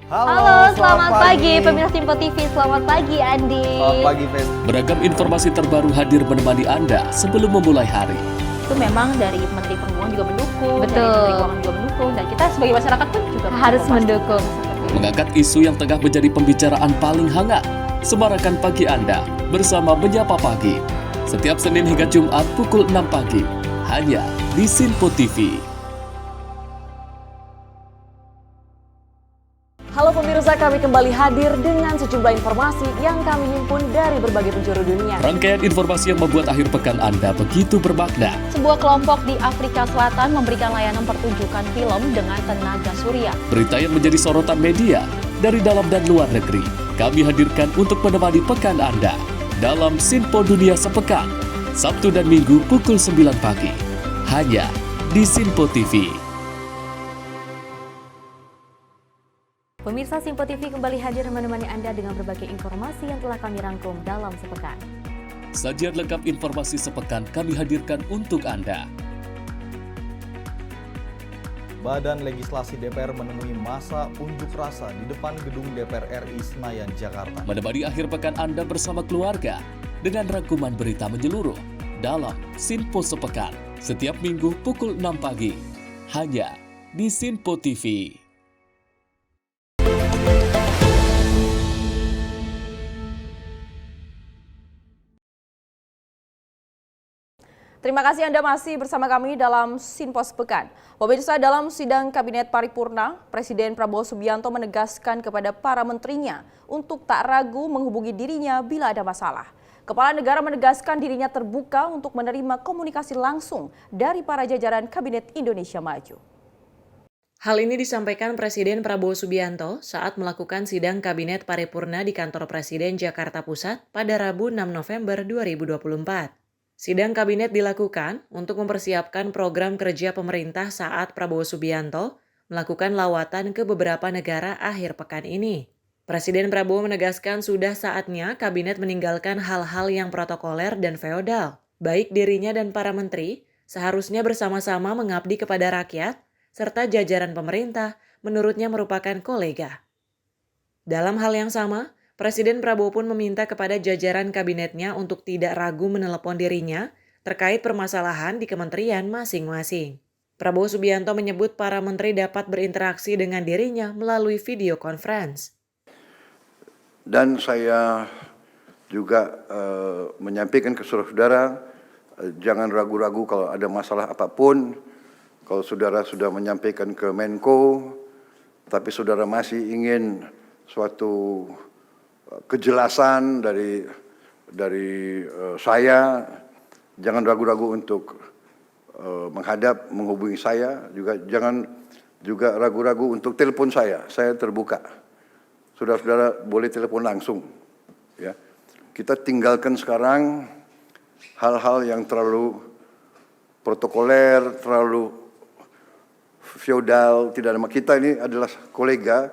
Halo, selamat pagi pemirsa Sinpo TV. Selamat pagi Andi. Selamat pagi, Fen. Beragam informasi terbaru hadir menemani Anda sebelum memulai hari. Itu memang dari Menteri Perhubungan juga mendukung, Betul. dari Menteri Keuangan juga mendukung, dan kita sebagai masyarakat pun juga Harus mendukung. Mengangkat isu yang tengah menjadi pembicaraan paling hangat. Semarakan pagi Anda bersama Menyapa Pagi. Setiap Senin hingga Jumat pukul 6 pagi hanya di Sinpo TV. Halo pemirsa, kami kembali hadir dengan sejumlah informasi yang kami himpun dari berbagai penjuru dunia. Rangkaian informasi yang membuat akhir pekan Anda begitu bermakna. Sebuah kelompok di Afrika Selatan memberikan layanan pertunjukan film dengan tenaga surya. Berita yang menjadi sorotan media dari dalam dan luar negeri. Kami hadirkan untuk menemani pekan Anda dalam Sinpo Dunia Sepekan, Sabtu dan Minggu pukul 9 pagi. Hanya di Sinpo TV. Pemirsa Sinpo TV kembali hadir menemani Anda dengan berbagai informasi yang telah kami rangkum dalam sepekan. Sajian lengkap informasi sepekan kami hadirkan untuk Anda. Badan Legislasi DPR menemui masa unjuk rasa di depan gedung DPR RI Senayan, Jakarta. Menemani akhir pekan Anda bersama keluarga dengan rangkuman berita menyeluruh dalam Sinpo Sepekan setiap Minggu pukul 6 pagi hanya di Sinpo TV. Terima kasih Anda masih bersama kami dalam Sinpo Sepekan. Pemirsa, dalam sidang Kabinet Paripurna, Presiden Prabowo Subianto menegaskan kepada para menterinya untuk tak ragu menghubungi dirinya bila ada masalah. Kepala negara menegaskan dirinya terbuka untuk menerima komunikasi langsung dari para jajaran Kabinet Indonesia Maju. Hal ini disampaikan Presiden Prabowo Subianto saat melakukan sidang Kabinet Paripurna di Kantor Presiden Jakarta Pusat pada Rabu 6 November 2024. Sidang kabinet dilakukan untuk mempersiapkan program kerja pemerintah saat Prabowo Subianto melakukan lawatan ke beberapa negara akhir pekan ini. Presiden Prabowo menegaskan sudah saatnya kabinet meninggalkan hal-hal yang protokoler dan feodal. Baik dirinya dan para menteri seharusnya bersama-sama mengabdi kepada rakyat serta jajaran pemerintah menurutnya merupakan kolega. Dalam hal yang sama, Presiden Prabowo pun meminta kepada jajaran kabinetnya untuk tidak ragu menelepon dirinya terkait permasalahan di kementerian masing-masing. Prabowo Subianto menyebut para menteri dapat berinteraksi dengan dirinya melalui video conference. Dan saya juga menyampaikan ke saudara-saudara, jangan ragu-ragu kalau ada masalah apapun. Kalau saudara sudah menyampaikan ke Menko, tapi saudara masih ingin suatu kejelasan dari saya. Jangan ragu-ragu untuk menghubungi saya, jangan juga ragu-ragu untuk telepon saya terbuka. Saudara-saudara boleh telepon langsung. Ya. Kita tinggalkan sekarang hal-hal yang terlalu protokoler, terlalu feodal. Tidak ada. Kita ini adalah kolega,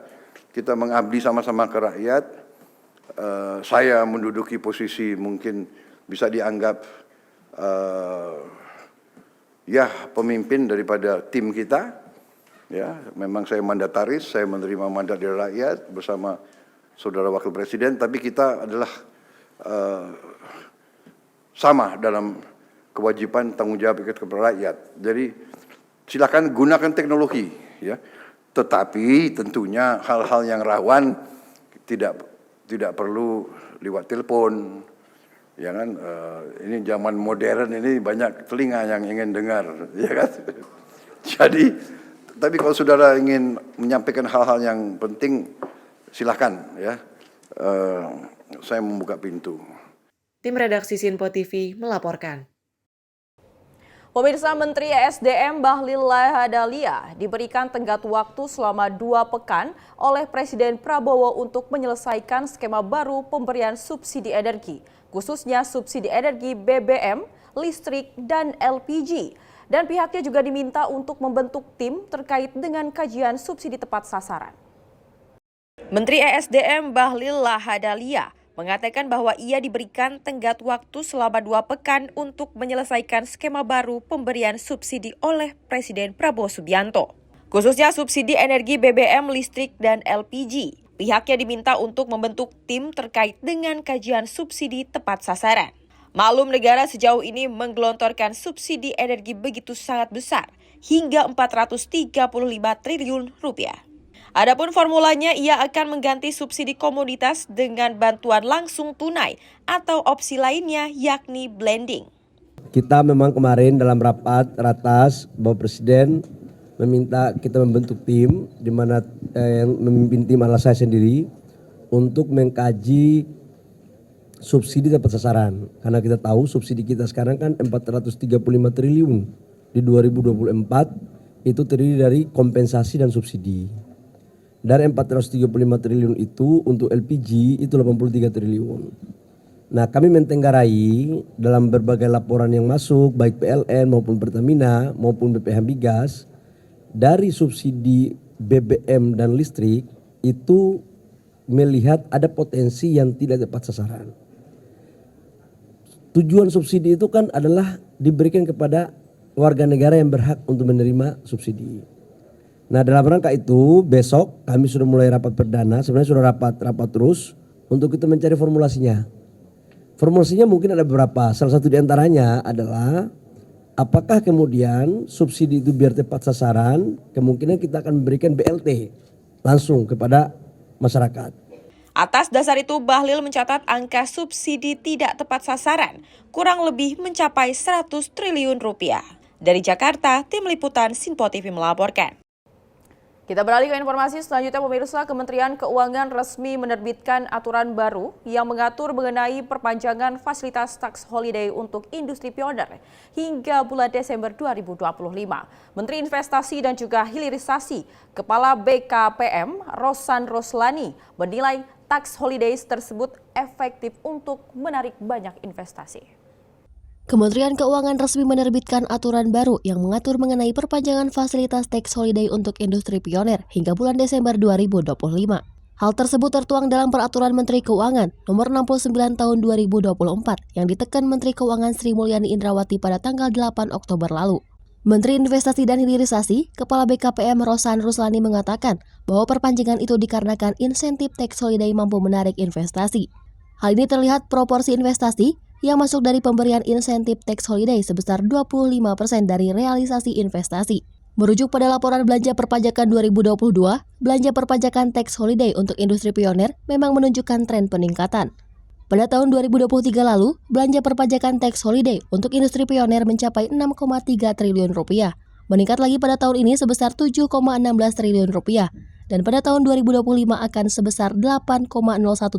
kita mengabdi sama-sama ke rakyat. Saya menduduki posisi mungkin bisa dianggap pemimpin daripada tim kita. Ya, memang saya mandataris, saya menerima mandat dari rakyat bersama saudara wakil presiden, tapi kita adalah sama dalam kewajiban tanggung jawab kepada rakyat. Jadi silakan gunakan teknologi, ya. Tetapi tentunya hal-hal yang rawan tidak perlu lewat telepon. Ya kan, ini zaman modern ini banyak telinga yang ingin dengar, ya kan. Jadi tapi kalau saudara ingin menyampaikan hal-hal yang penting, silakan ya. Saya membuka pintu. Tim redaksi Sinpo TV melaporkan. Pemirsa, Menteri ESDM Bahlil Lahadalia diberikan tenggat waktu selama 2 pekan oleh Presiden Prabowo untuk menyelesaikan skema baru pemberian subsidi energi, khususnya subsidi energi BBM, listrik, dan LPG. Dan pihaknya juga diminta untuk membentuk tim terkait dengan kajian subsidi tepat sasaran. Menteri ESDM Bahlil Lahadalia mengatakan bahwa ia diberikan tenggat waktu selama 2 pekan untuk menyelesaikan skema baru pemberian subsidi oleh Presiden Prabowo Subianto, khususnya subsidi energi BBM, listrik, dan LPG. Pihaknya diminta untuk membentuk tim terkait dengan kajian subsidi tepat sasaran. Maklum, negara sejauh ini menggelontorkan subsidi energi begitu sangat besar, hingga 435 triliun rupiah. Adapun formulanya, ia akan mengganti subsidi komoditas dengan bantuan langsung tunai atau opsi lainnya, yakni blending. Kita memang kemarin dalam rapat ratas, Bapak Presiden meminta kita membentuk tim, di mana yang memimpin tim adalah saya sendiri, untuk mengkaji subsidi tepat sasaran. Karena kita tahu subsidi kita sekarang kan 435 triliun. Di 2024 itu terdiri dari kompensasi dan subsidi. Dari 435 triliun itu untuk LPG itu 83 triliun. Nah, kami mentenggarai dalam berbagai laporan yang masuk, baik PLN maupun Pertamina maupun BPH Migas, dari subsidi BBM dan listrik itu melihat ada potensi yang tidak tepat sasaran. Tujuan subsidi itu kan adalah diberikan kepada warga negara yang berhak untuk menerima subsidi. Nah, dalam rangka itu besok kami sudah mulai rapat perdana, sebenarnya sudah rapat terus untuk kita mencari formulasinya. Formulasinya mungkin ada beberapa, salah satu diantaranya adalah apakah kemudian subsidi itu biar tepat sasaran, kemungkinan kita akan memberikan BLT langsung kepada masyarakat. Atas dasar itu, Bahlil mencatat angka subsidi tidak tepat sasaran kurang lebih mencapai 100 triliun rupiah. Dari Jakarta, Tim Liputan Sinpo TV melaporkan. Kita beralih ke informasi selanjutnya, pemirsa. Kementerian Keuangan resmi menerbitkan aturan baru yang mengatur mengenai perpanjangan fasilitas tax holiday untuk industri pioner hingga bulan Desember 2025. Menteri Investasi dan juga Hilirisasi, Kepala BKPM Rosan Roslani menilai tax holidays tersebut efektif untuk menarik banyak investasi. Kementerian Keuangan resmi menerbitkan aturan baru yang mengatur mengenai perpanjangan fasilitas tax holiday untuk industri pioner hingga bulan Desember 2025. Hal tersebut tertuang dalam Peraturan Menteri Keuangan Nomor 69 Tahun 2024 yang ditekan Menteri Keuangan Sri Mulyani Indrawati pada tanggal 8 Oktober lalu. Menteri Investasi dan Hilirisasi, Kepala BKPM Rosan Ruslani mengatakan bahwa perpanjangan itu dikarenakan insentif tax holiday mampu menarik investasi. Hal ini terlihat proporsi investasi yang masuk dari pemberian insentif tax holiday sebesar 25% dari realisasi investasi. Merujuk pada laporan belanja perpajakan 2022, belanja perpajakan tax holiday untuk industri pioner memang menunjukkan tren peningkatan. Pada tahun 2023 lalu, belanja perpajakan tax holiday untuk industri pioner mencapai 6,3 triliun rupiah. Meningkat lagi pada tahun ini sebesar 7,16 triliun rupiah. dan pada tahun 2025 akan sebesar 8,01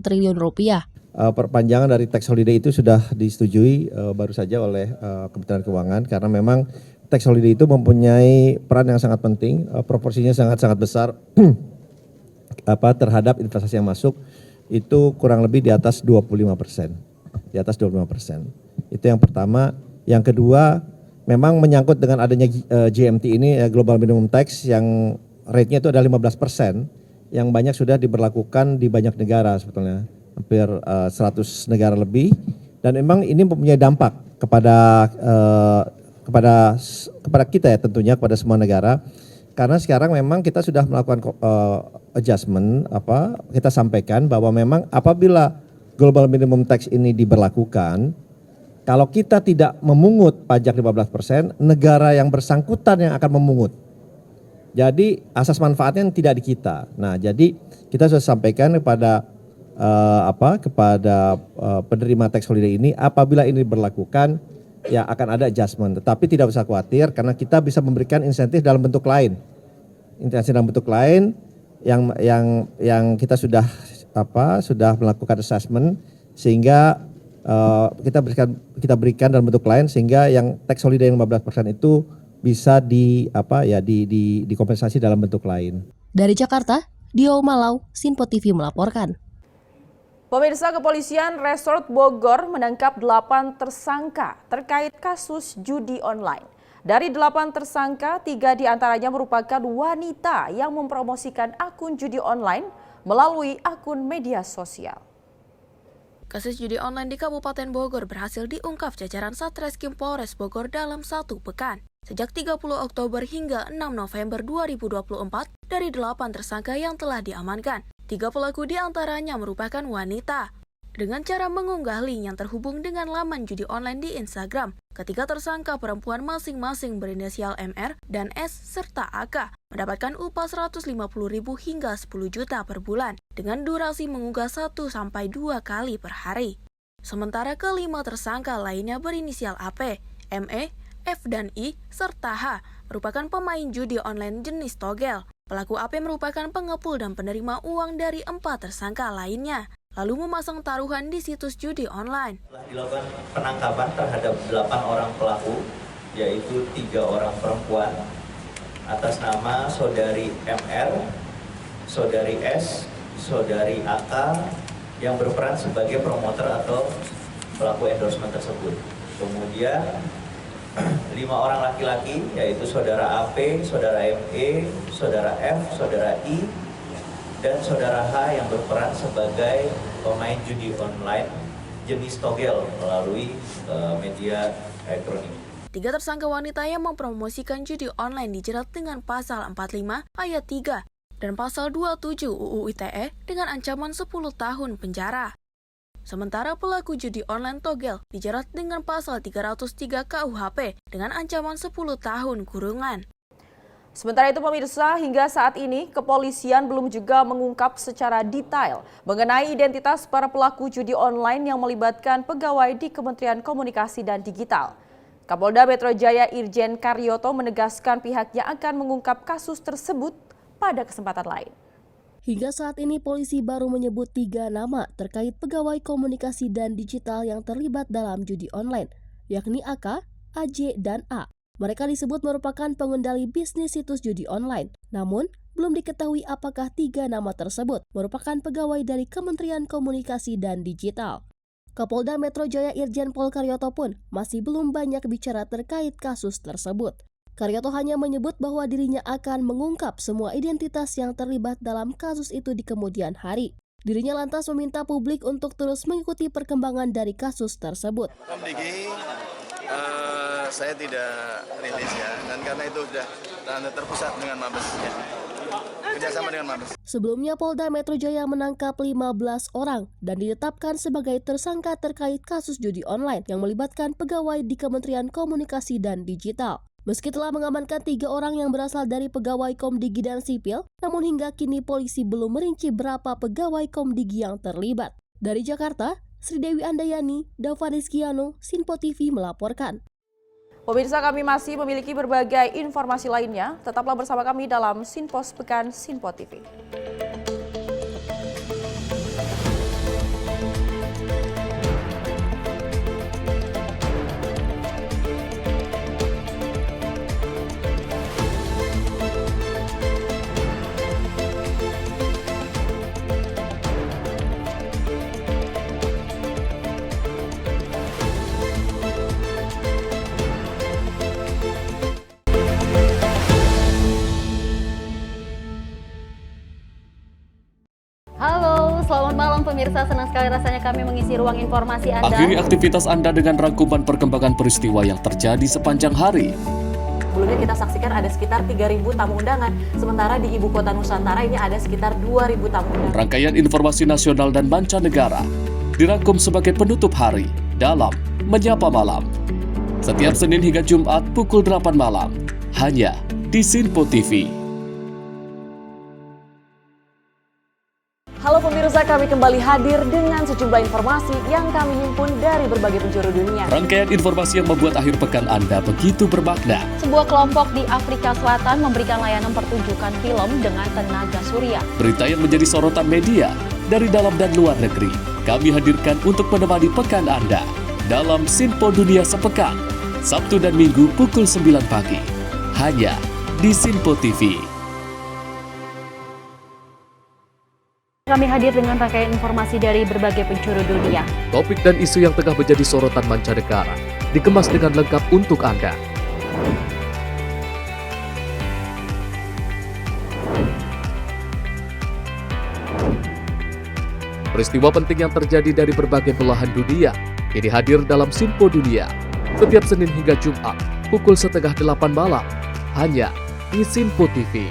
triliun rupiah. Perpanjangan dari tax holiday itu sudah disetujui baru saja oleh Kementerian Keuangan karena memang tax holiday itu mempunyai peran yang sangat penting, proporsinya sangat-sangat besar terhadap investasi yang masuk itu kurang lebih di atas 25%. Di atas 25%. Itu yang pertama. Yang kedua, memang menyangkut dengan adanya GMT ini, Global Minimum Tax yang rate-nya itu ada 15%, yang banyak sudah diberlakukan di banyak negara sebetulnya, hampir 100 negara lebih, dan memang ini mempunyai dampak kepada kita ya tentunya, kepada semua negara, karena sekarang memang kita sudah melakukan adjustment, kita sampaikan bahwa memang apabila Global Minimum Tax ini diberlakukan, kalau kita tidak memungut pajak 15%, negara yang bersangkutan yang akan memungut. Jadi asas manfaatnya tidak di kita. Nah, jadi kita sudah sampaikan kepada penerima tax holiday ini, apabila ini diberlakukan, ya akan ada adjustment. Tetapi tidak usah khawatir karena kita bisa memberikan insentif dalam bentuk lain. Insentif dalam bentuk lain yang kita sudah melakukan assessment sehingga kita berikan dalam bentuk lain sehingga yang tax holiday yang 15% itu bisa dikompensasi dalam bentuk lain. Dari Jakarta, Dio Malau, Sinpo TV melaporkan. Pemirsa, Kepolisian Resort Bogor menangkap 8 tersangka terkait kasus judi online. Dari 8 tersangka, 3 diantaranya merupakan wanita yang mempromosikan akun judi online melalui akun media sosial. Kasus judi online di Kabupaten Bogor berhasil diungkap jajaran Satreskrim Polres Bogor dalam 1 pekan. Sejak 30 Oktober hingga 6 November 2024, dari 8 tersangka yang telah diamankan, 3 pelaku diantaranya merupakan wanita. Dengan cara mengunggah link yang terhubung dengan laman judi online di Instagram, ketiga tersangka perempuan masing-masing berinisial MR dan S serta AK mendapatkan upah Rp150.000 hingga Rp10 juta per bulan dengan durasi mengunggah 1-2 kali per hari. Sementara kelima tersangka lainnya berinisial AP, ME, F dan I serta H merupakan pemain judi online jenis togel. Pelaku AP merupakan pengepul dan penerima uang dari 4 tersangka lainnya, lalu memasang taruhan di situs judi online. Telah dilakukan penangkapan terhadap 8 orang pelaku, yaitu 3 orang perempuan, atas nama Saudari MR, Saudari S, Saudari AK, yang berperan sebagai promotor atau pelaku endorsement tersebut. Kemudian 5 orang laki-laki, yaitu Saudara AP, Saudara ME, Saudara F, Saudara I, dan Saudara H yang berperan sebagai pemain judi online jenis togel melalui media elektronik. 3 tersangka wanita yang mempromosikan judi online dijerat dengan pasal 45 ayat 3 dan pasal 27 UU ITE dengan ancaman 10 tahun penjara. Sementara pelaku judi online togel dijerat dengan pasal 303 KUHP dengan ancaman 10 tahun kurungan. Sementara itu pemirsa, hingga saat ini kepolisian belum juga mengungkap secara detail mengenai identitas para pelaku judi online yang melibatkan pegawai di Kementerian Komunikasi dan Digital. Kapolda Metro Jaya Irjen Karyoto menegaskan pihaknya akan mengungkap kasus tersebut pada kesempatan lain. Hingga saat ini polisi baru menyebut 3 nama terkait pegawai komunikasi dan digital yang terlibat dalam judi online, yakni AK, AJ, dan A. Mereka disebut merupakan pengendali bisnis situs judi online. Namun, belum diketahui apakah 3 nama tersebut merupakan pegawai dari Kementerian Komunikasi dan Digital. Kapolda Metro Jaya Irjen Pol Karyoto pun masih belum banyak bicara terkait kasus tersebut. Karyoto hanya menyebut bahwa dirinya akan mengungkap semua identitas yang terlibat dalam kasus itu di kemudian hari. Dirinya lantas meminta publik untuk terus mengikuti perkembangan dari kasus tersebut. Saya tidak rilis ya, dan karena itu sudah terpusat dengan Mabes ya. Kerjasama dengan Mabes. Sebelumnya Polda Metro Jaya menangkap 15 orang dan ditetapkan sebagai tersangka terkait kasus judi online yang melibatkan pegawai di Kementerian Komunikasi dan Digital. Meski telah mengamankan 3 orang yang berasal dari pegawai Komdigi dan Sipil, namun hingga kini polisi belum merinci berapa pegawai Komdigi yang terlibat. Dari Jakarta, Sri Dewi Andayani, Dava Rizkiano, Sinpo TV melaporkan. Pemirsa, kami masih memiliki berbagai informasi lainnya. Tetaplah bersama kami dalam Sinpos Pekan Sinpo TV. Halo, selamat malam pemirsa. Senang sekali rasanya kami mengisi ruang informasi Anda. Akhiri aktivitas Anda dengan rangkuman perkembangan peristiwa yang terjadi sepanjang hari. Sebelumnya kita saksikan ada sekitar 3.000 tamu undangan, sementara di Ibu Kota Nusantara ini ada sekitar 2.000 tamu undangan. Rangkaian informasi nasional dan mancanegara dirangkum sebagai penutup hari dalam Menyapa Malam. Setiap Senin hingga Jumat pukul 8 malam, hanya di Sinpo TV. Halo pemirsa, kami kembali hadir dengan sejumlah informasi yang kami himpun dari berbagai penjuru dunia. Rangkaian informasi yang membuat akhir pekan Anda begitu bermakna. Sebuah kelompok di Afrika Selatan memberikan layanan pertunjukan film dengan tenaga surya. Berita yang menjadi sorotan media dari dalam dan luar negeri, kami hadirkan untuk menemani pekan Anda dalam Sinpo Dunia Sepekan, Sabtu dan Minggu pukul 9 pagi, hanya di Sinpo TV. Kami hadir dengan rangkaian informasi dari berbagai penjuru dunia. Topik dan isu yang tengah menjadi sorotan mancanegara dikemas dengan lengkap untuk Anda. Peristiwa penting yang terjadi dari berbagai belahan dunia ini hadir dalam Sinpo Dunia setiap Senin hingga Jumat pukul 7:30 malam, hanya di Sinpo TV.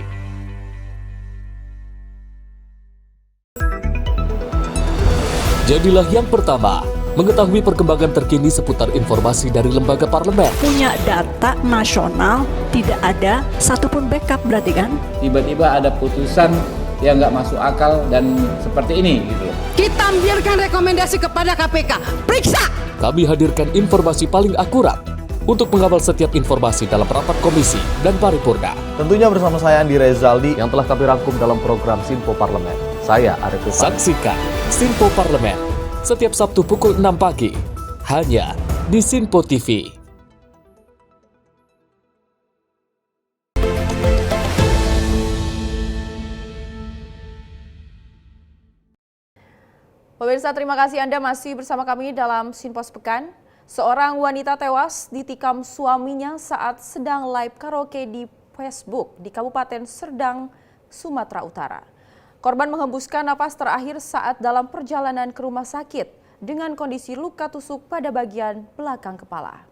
Jadilah yang pertama mengetahui perkembangan terkini seputar informasi dari lembaga parlemen. Punya data nasional, tidak ada satupun backup berarti kan? Tiba-tiba ada putusan yang nggak masuk akal dan seperti ini gitu. Kita biarkan rekomendasi kepada KPK, periksa! Kami hadirkan informasi paling akurat untuk mengawal setiap informasi dalam rapat komisi dan paripurna. Tentunya bersama saya Andi Rezaldi yang telah kami rangkum dalam program Sinpo Parlemen. Saya Arif Rifan. Saksikan Sinpo Parlemen setiap Sabtu pukul 6 pagi hanya di Sinpo TV. Pemirsa, terima kasih Anda masih bersama kami dalam Sinpos Pekan. Seorang wanita tewas ditikam suaminya saat sedang live karaoke di Facebook di Kabupaten Serdang, Sumatera Utara. Korban menghembuskan napas terakhir saat dalam perjalanan ke rumah sakit dengan kondisi luka tusuk pada bagian belakang kepala.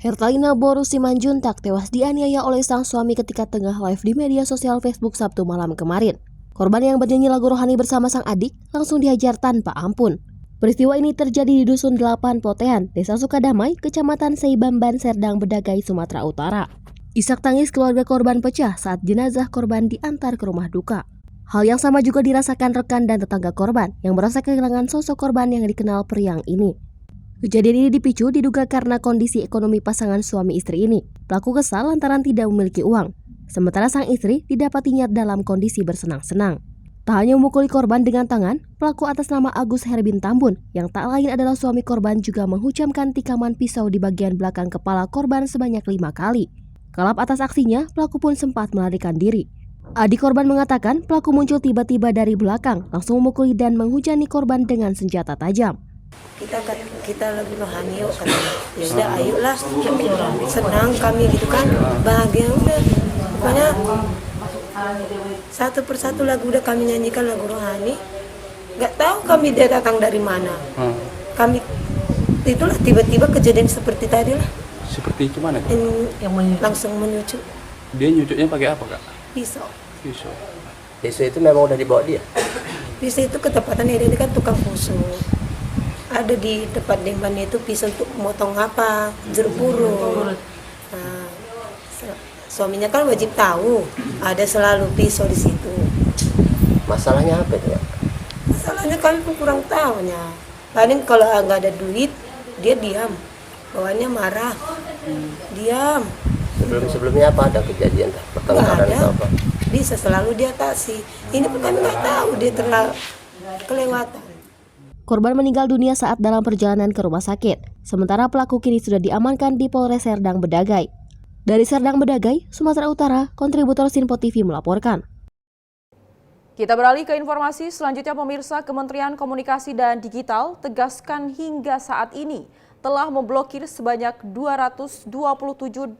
Hertalina Boru Simanjuntak tewas dianiaya oleh sang suami ketika tengah live di media sosial Facebook Sabtu malam kemarin. Korban yang bernyanyi lagu rohani bersama sang adik langsung dihajar tanpa ampun. Peristiwa ini terjadi di Dusun 8 Potean, Desa Sukadamai, Kecamatan Seibamban, Serdang Bedagai, Sumatera Utara. Isak tangis keluarga korban pecah saat jenazah korban diantar ke rumah duka. Hal yang sama juga dirasakan rekan dan tetangga korban yang merasa kehilangan sosok korban yang dikenal periang ini. Kejadian ini dipicu diduga karena kondisi ekonomi pasangan suami istri ini. Pelaku kesal lantaran tidak memiliki uang, sementara sang istri didapatinya dalam kondisi bersenang-senang. Tak hanya memukuli korban dengan tangan, pelaku atas nama Agus Herbin Tambun yang tak lain adalah suami korban juga menghujamkan tikaman pisau di bagian belakang kepala korban sebanyak 5 kali. Kalap atas aksinya, pelaku pun sempat melarikan diri. Adik korban mengatakan pelaku muncul tiba-tiba dari belakang, langsung memukuli dan menghujani korban dengan senjata tajam. Kita lagi rohani yuk, ya udah ayolah, senang kami gitu kan, bahagia udah. Pokoknya satu persatu lagu udah kami nyanyikan lagu rohani. Gak tahu kami dia datang dari mana. Kami itulah tiba-tiba kejadian seperti tadi lah. Seperti gimana? Langsung menyucuk. Dia nyucuknya pakai apa, Kak? Pisau. Pisau. Pisau itu memang udah dibawa dia? Pisau itu ketepatan ini kan tukang pusuk. Ada di tempat Demban itu pisau untuk memotong apa? Jeruk purut. Nah, suaminya kan wajib tahu, ada selalu pisau di situ. Masalahnya apa itu, Kak? Masalahnya kami pun kurang tahunya. Paling kalau nggak ada duit, dia diam. bawaannya marah, diam. Sebelumnya apa ada kejadian pertengkaran atau apa? Bisa selalu dia taksi. Ini pun kami nggak tahu dia terlalu kelewatan. Korban meninggal dunia saat dalam perjalanan ke rumah sakit. Sementara pelaku kini sudah diamankan di Polres Serdang Bedagai. Dari Serdang Bedagai, Sumatera Utara, kontributor Sinpo TV melaporkan. Kita beralih ke informasi selanjutnya, pemirsa. Kementerian Komunikasi dan Digital tegaskan hingga saat ini telah memblokir sebanyak 227.811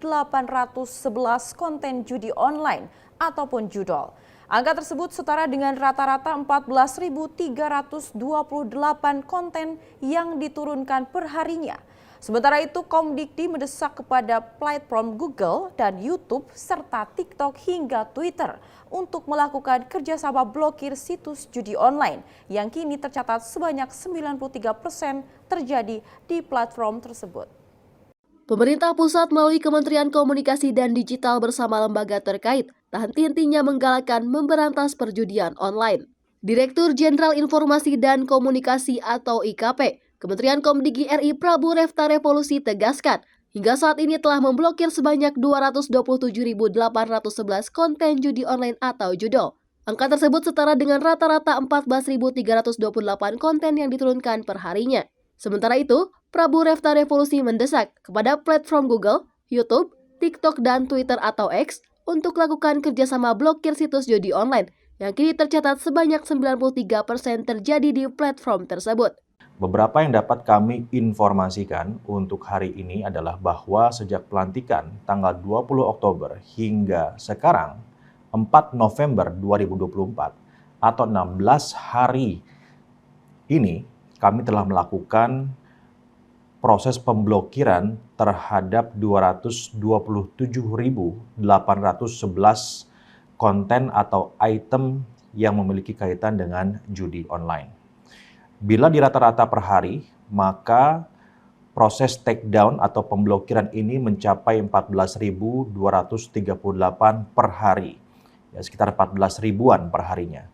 konten judi online ataupun judol. Angka tersebut setara dengan rata-rata 14.328 konten yang diturunkan perharinya. Sementara itu, Komdikti mendesak kepada platform Google dan YouTube serta TikTok hingga Twitter untuk melakukan kerjasama blokir situs judi online yang kini tercatat sebanyak 93% terjadi di platform tersebut. Pemerintah pusat melalui Kementerian Komunikasi dan Digital bersama lembaga terkait tak henti-hentinya menggalakkan memberantas perjudian online. Direktur Jenderal Informasi dan Komunikasi atau IKP, Kementerian Komdigi RI Prabu Refta Revolusi tegaskan, hingga saat ini telah memblokir sebanyak 227.811 konten judi online atau judol. Angka tersebut setara dengan rata-rata 14.328 konten yang diturunkan per harinya. Sementara itu, Prabu Refta Revolusi mendesak kepada platform Google, YouTube, TikTok, dan Twitter atau X untuk lakukan kerjasama blokir situs judi online yang kini tercatat sebanyak 93% terjadi di platform tersebut. Beberapa yang dapat kami informasikan untuk hari ini adalah bahwa sejak pelantikan tanggal 20 Oktober hingga sekarang 4 November 2024 atau 16 hari ini kami telah melakukan proses pemblokiran terhadap 227.811 konten atau item yang memiliki kaitan dengan judi online. Bila di rata-rata per hari, maka proses takedown atau pemblokiran ini mencapai 14.238 per hari, ya sekitar 14 ribuan per harinya.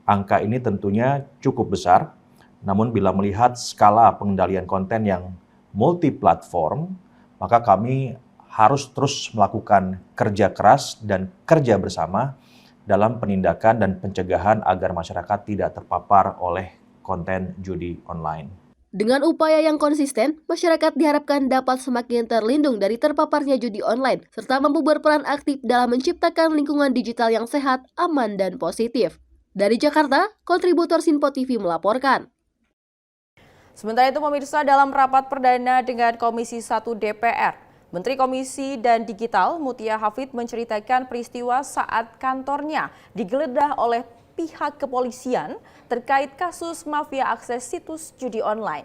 Angka ini tentunya cukup besar, namun bila melihat skala pengendalian konten yang multi-platform, maka kami harus terus melakukan kerja keras dan kerja bersama dalam penindakan dan pencegahan agar masyarakat tidak terpapar oleh konten judi online. Dengan upaya yang konsisten, masyarakat diharapkan dapat semakin terlindung dari terpaparnya judi online, serta mampu berperan aktif dalam menciptakan lingkungan digital yang sehat, aman, dan positif. Dari Jakarta, kontributor Sinpo TV melaporkan. Sementara itu, pemirsa, dalam rapat perdana dengan Komisi 1 DPR, Menteri Komisi dan Digital Mutia Hafid menceritakan peristiwa saat kantornya digeledah oleh pihak kepolisian terkait kasus mafia akses situs judi online.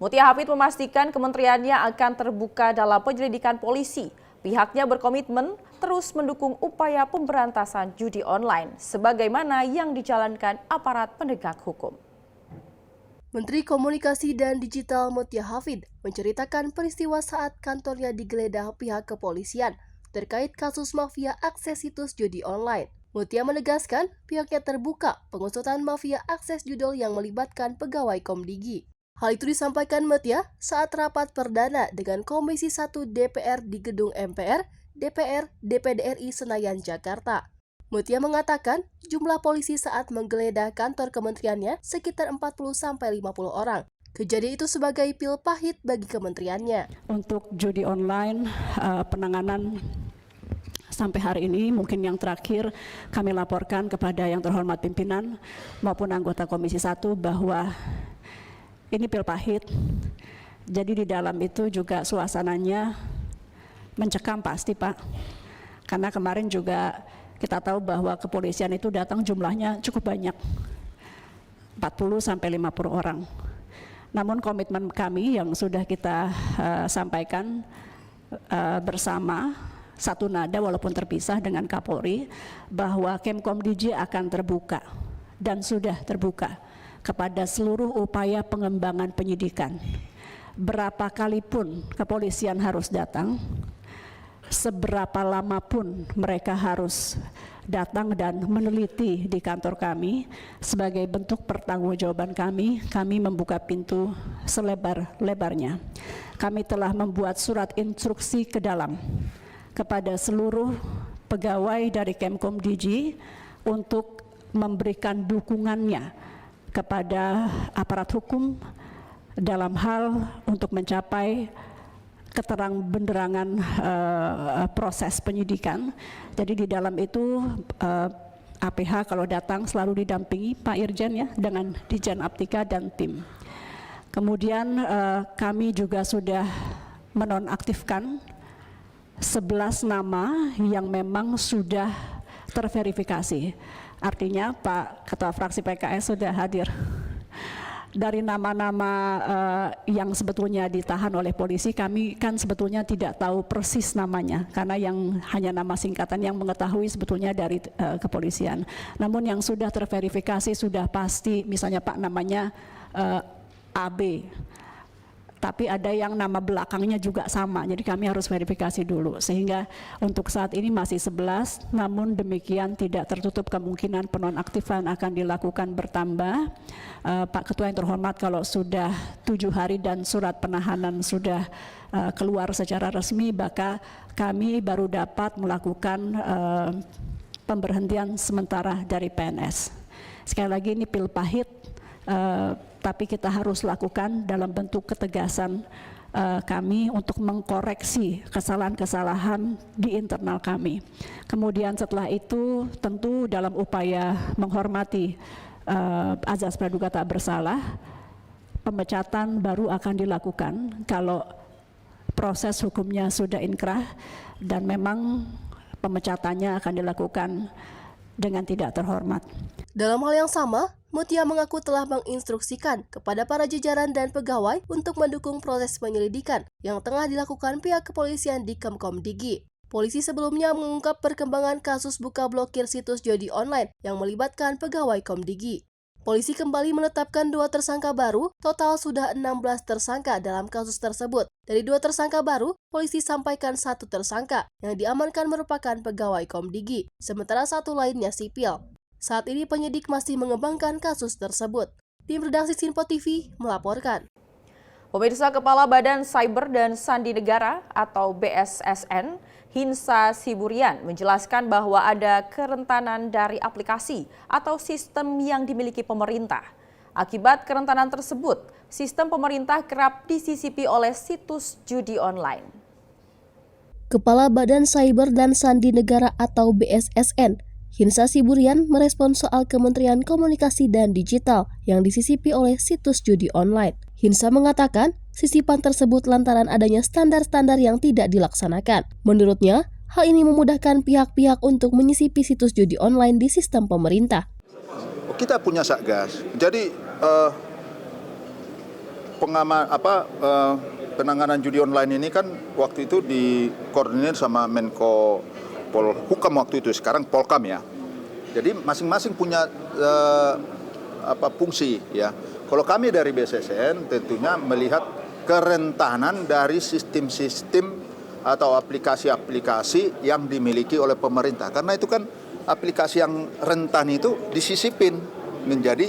Mutia Hafid memastikan kementeriannya akan terbuka dalam penyelidikan polisi. Pihaknya berkomitmen terus mendukung upaya pemberantasan judi online sebagaimana yang dijalankan aparat penegak hukum. Menteri Komunikasi dan Digital Mutia Hafid menceritakan peristiwa saat kantornya digeledah pihak kepolisian terkait kasus mafia akses situs judi online. Mutia menegaskan pihaknya terbuka pengusutan mafia akses judol yang melibatkan pegawai Komdigi. Hal itu disampaikan Mutia saat rapat perdana dengan Komisi 1 DPR di Gedung MPR, DPR, DPD RI Senayan, Jakarta. Mutia mengatakan jumlah polisi saat menggeledah kantor kementeriannya sekitar 40-50 orang. Kejadian itu sebagai pil pahit bagi kementeriannya. Untuk judi online, penanganan sampai hari ini mungkin yang terakhir kami laporkan kepada yang terhormat pimpinan maupun anggota Komisi 1 bahwa ini pil pahit. Jadi di dalam itu juga suasananya mencekam pasti, Pak. Karena kemarin juga kita tahu bahwa kepolisian itu datang jumlahnya cukup banyak, 40-50 orang. Namun komitmen kami yang sudah kita sampaikan bersama satu nada walaupun terpisah dengan Kapolri, bahwa Kemkomdigi akan terbuka dan sudah terbuka kepada seluruh upaya pengembangan penyidikan. Berapa kali pun kepolisian harus datang, seberapa lama pun mereka harus datang dan meneliti di kantor kami, sebagai bentuk pertanggungjawaban kami membuka pintu selebar-lebarnya. kami telah membuat surat instruksi ke dalam kepada seluruh pegawai dari Kemkomdigi untuk memberikan dukungannya kepada aparat hukum dalam hal untuk mencapai keterang-benderangan proses penyidikan. Jadi di dalam itu APH kalau datang selalu didampingi Pak Irjen ya dengan Dijen Aptika dan tim. Kemudian kami juga sudah menonaktifkan 11 nama yang memang sudah terverifikasi. Artinya Pak Ketua Fraksi PKS sudah hadir. Dari nama-nama yang sebetulnya ditahan oleh polisi, kami kan sebetulnya tidak tahu persis namanya, karena yang hanya nama singkatan yang mengetahui sebetulnya dari kepolisian. Namun yang sudah terverifikasi sudah pasti, misalnya Pak namanya AB, tapi ada yang nama belakangnya juga sama, jadi kami harus verifikasi dulu. Sehingga untuk saat ini masih 11, namun demikian tidak tertutup kemungkinan penonaktifan akan dilakukan bertambah. Pak Ketua yang terhormat, kalau sudah 7 hari dan surat penahanan sudah keluar secara resmi, maka kami baru dapat melakukan pemberhentian sementara dari PNS. Sekali lagi ini pil pahit, tapi kita harus lakukan dalam bentuk ketegasan kami untuk mengkoreksi kesalahan-kesalahan di internal kami. Kemudian setelah itu tentu dalam upaya menghormati azas praduga tak bersalah, pemecatan baru akan dilakukan kalau proses hukumnya sudah inkrah dan memang pemecatannya akan dilakukan dengan tidak terhormat. Dalam hal yang sama, Mutia mengaku telah menginstruksikan kepada para jajaran dan pegawai untuk mendukung proses penyelidikan yang tengah dilakukan pihak kepolisian di Kemkomdigi. Polisi sebelumnya mengungkap perkembangan kasus buka blokir situs judi online yang melibatkan pegawai Komdigi. Polisi kembali menetapkan 2 tersangka baru, total sudah 16 tersangka dalam kasus tersebut. Dari 2 tersangka baru, polisi sampaikan 1 tersangka yang diamankan merupakan pegawai Komdigi, sementara 1 lainnya sipil. Saat ini penyidik masih mengembangkan kasus tersebut. Tim redaksi Sinpo TV melaporkan. Pemirsa, Kepala Badan Cyber dan Sandi Negara atau BSSN, Hinsa Siburian, menjelaskan bahwa ada kerentanan dari aplikasi atau sistem yang dimiliki pemerintah. Akibat kerentanan tersebut, sistem pemerintah kerap disisipi oleh situs judi online. Kepala Badan Cyber dan Sandi Negara atau BSSN, Hinsa Siburian merespon soal Kementerian Komunikasi dan Digital yang disisipi oleh situs judi online. Hinsa mengatakan, sisipan tersebut lantaran adanya standar-standar yang tidak dilaksanakan. Menurutnya, hal ini memudahkan pihak-pihak untuk menyisipi situs judi online di sistem pemerintah. Kita punya Satgas. Jadi penanganan judi online ini kan waktu itu dikoordinir sama Menko Polhukam waktu itu, sekarang Polkam ya. Jadi masing-masing punya fungsi ya. Kalau kami dari BSSN tentunya melihat kerentanan dari sistem-sistem atau aplikasi-aplikasi yang dimiliki oleh pemerintah. Karena itu kan aplikasi yang rentan itu disisipin menjadi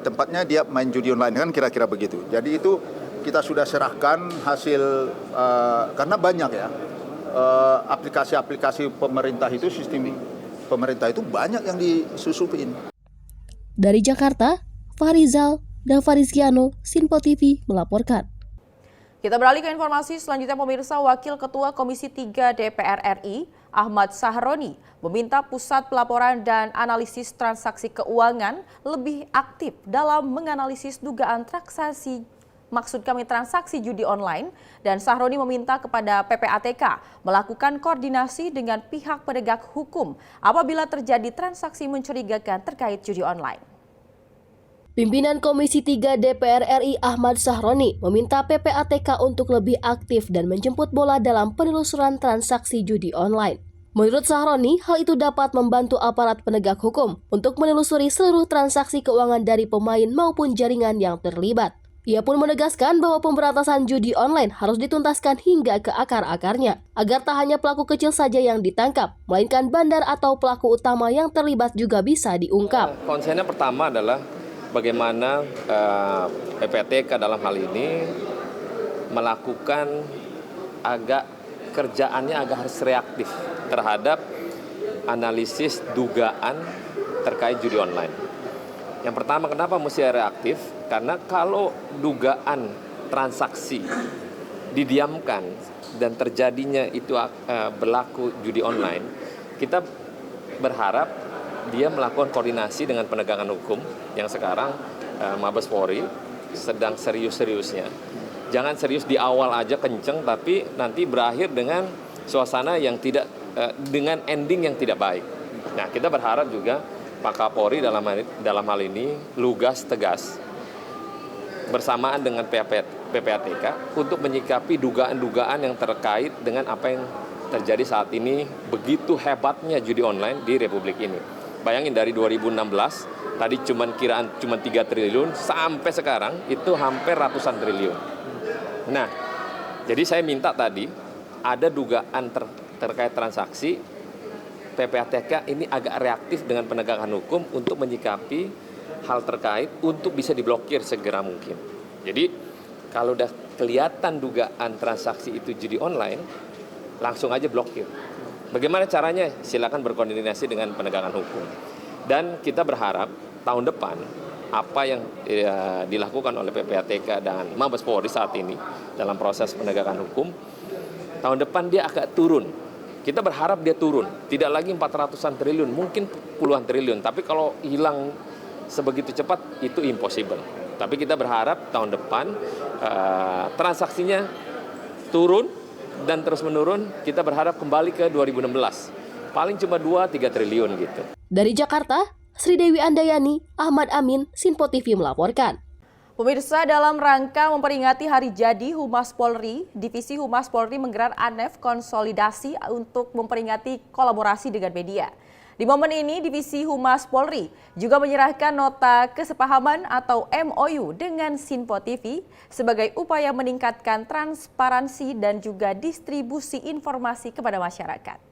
tempatnya dia main judi online, kan kira-kira begitu. Jadi itu kita sudah serahkan hasil karena banyak ya. Aplikasi-aplikasi pemerintah itu, sistem pemerintah itu banyak yang disusupin. Dari Jakarta, Farizal dan Farizkiano, Sinpo TV melaporkan. Kita beralih ke informasi selanjutnya, pemirsa. Wakil Ketua Komisi 3 DPR RI, Ahmad Sahroni, meminta Pusat Pelaporan dan Analisis Transaksi Keuangan lebih aktif dalam menganalisis dugaan transaksi judi online, dan Sahroni meminta kepada PPATK melakukan koordinasi dengan pihak penegak hukum apabila terjadi transaksi mencurigakan terkait judi online. Pimpinan Komisi 3 DPR RI Ahmad Sahroni meminta PPATK untuk lebih aktif dan menjemput bola dalam penelusuran transaksi judi online. Menurut Sahroni, hal itu dapat membantu aparat penegak hukum untuk menelusuri seluruh transaksi keuangan dari pemain maupun jaringan yang terlibat. Ia pun menegaskan bahwa pemberantasan judi online harus dituntaskan hingga ke akar-akarnya, agar tak hanya pelaku kecil saja yang ditangkap, melainkan bandar atau pelaku utama yang terlibat juga bisa diungkap. Konsennya pertama adalah bagaimana PPATK dalam hal ini melakukan kerjaannya agak harus reaktif terhadap analisis dugaan terkait judi online. Yang pertama, kenapa mesti reaktif? Karena kalau dugaan transaksi didiamkan dan terjadinya itu berlaku judi online, kita berharap dia melakukan koordinasi dengan penegakan hukum yang sekarang Mabes Polri sedang serius-seriusnya. Jangan serius di awal aja kenceng, tapi nanti berakhir dengan suasana yang tidak, dengan ending yang tidak baik. Nah, kita berharap juga Pak Kapolri dalam hal ini lugas, tegas, bersamaan dengan PPATK untuk menyikapi dugaan-dugaan yang terkait dengan apa yang terjadi saat ini, begitu hebatnya judi online di Republik ini. Bayangin dari 2016, tadi cuma 3 triliun, sampai sekarang itu hampir ratusan triliun. Nah, jadi saya minta tadi, ada dugaan terkait transaksi, PPATK ini agak reaktif dengan penegakan hukum untuk menyikapi hal terkait untuk bisa diblokir segera mungkin. Jadi kalau udah kelihatan dugaan transaksi itu judi online, langsung aja blokir. Bagaimana caranya? Silakan berkoordinasi dengan penegakan hukum. Dan kita berharap tahun depan apa yang dilakukan oleh PPATK dan Mabes Polri saat ini dalam proses penegakan hukum, tahun depan dia agak turun. Kita berharap dia turun, tidak lagi 400-an triliun, mungkin puluhan triliun. Tapi kalau hilang sebegitu cepat, itu impossible. Tapi kita berharap tahun depan transaksinya turun dan terus menurun. Kita berharap kembali ke 2016. Paling cuma 2-3 triliun gitu. Dari Jakarta, Sri Dewi Andayani, Ahmad Amin, Sinpo TV melaporkan. Pemirsa, dalam rangka memperingati Hari Jadi Humas Polri, Divisi Humas Polri menggelar ANEF konsolidasi untuk memperingati kolaborasi dengan media. Di momen ini, Divisi Humas Polri juga menyerahkan nota kesepahaman atau MOU dengan Sinpo TV sebagai upaya meningkatkan transparansi dan juga distribusi informasi kepada masyarakat.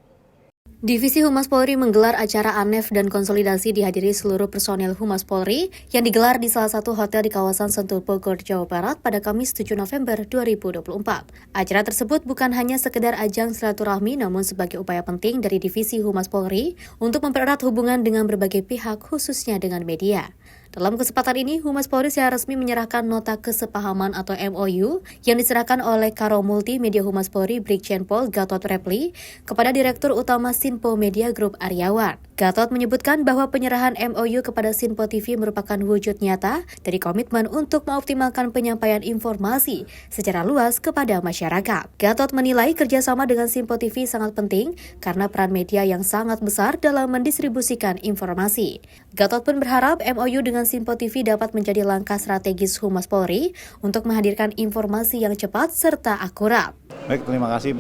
Divisi Humas Polri menggelar acara ANEF dan konsolidasi dihadiri seluruh personel Humas Polri yang digelar di salah satu hotel di kawasan Sentul, Bogor, Jawa Barat pada Kamis 7 November 2024. Acara tersebut bukan hanya sekedar ajang silaturahmi namun sebagai upaya penting dari Divisi Humas Polri untuk mempererat hubungan dengan berbagai pihak khususnya dengan media. Dalam kesempatan ini, Humas Polri secara resmi menyerahkan nota kesepahaman atau MOU yang diserahkan oleh Karo Multimedia Humas Polri Brigjen Pol Gatot Repli kepada Direktur Utama Sinpo Media Group Aryawan. Gatot menyebutkan bahwa penyerahan MOU kepada Sinpo TV merupakan wujud nyata dari komitmen untuk mengoptimalkan penyampaian informasi secara luas kepada masyarakat. Gatot menilai kerjasama dengan Sinpo TV sangat penting karena peran media yang sangat besar dalam mendistribusikan informasi. Gatot pun berharap MOU dengan Sinpo TV dapat menjadi langkah strategis Humas Polri untuk menghadirkan informasi yang cepat serta akurat. Baik, terima kasih.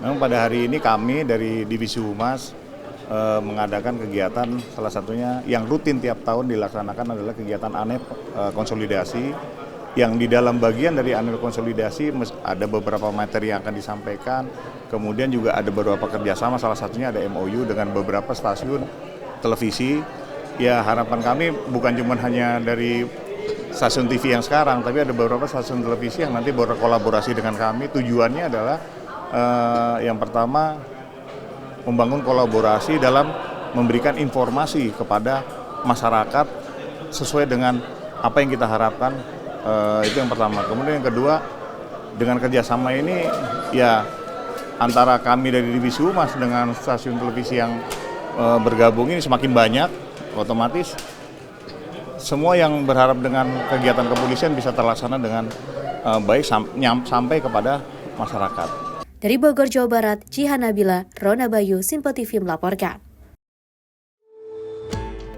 Memang pada hari ini kami dari Divisi Humas mengadakan kegiatan, salah satunya yang rutin tiap tahun dilaksanakan adalah kegiatan ANEF konsolidasi, yang di dalam bagian dari ANEF konsolidasi ada beberapa materi yang akan disampaikan, kemudian juga ada beberapa kerjasama, salah satunya ada MOU dengan beberapa stasiun televisi. Ya, harapan kami bukan cuma hanya dari stasiun TV yang sekarang, tapi ada beberapa stasiun televisi yang nanti berkolaborasi dengan kami. Tujuannya adalah yang pertama membangun kolaborasi dalam memberikan informasi kepada masyarakat sesuai dengan apa yang kita harapkan, itu yang pertama. Kemudian yang kedua, dengan kerjasama ini ya antara kami dari Divisi Humas dengan stasiun televisi yang bergabung ini semakin banyak, otomatis semua yang berharap dengan kegiatan kepolisian bisa terlaksana dengan baik sampai kepada masyarakat. Dari Bogor, Jawa Barat, Jihan Nabila, Rona Bayu, Sinpo TV melaporkan.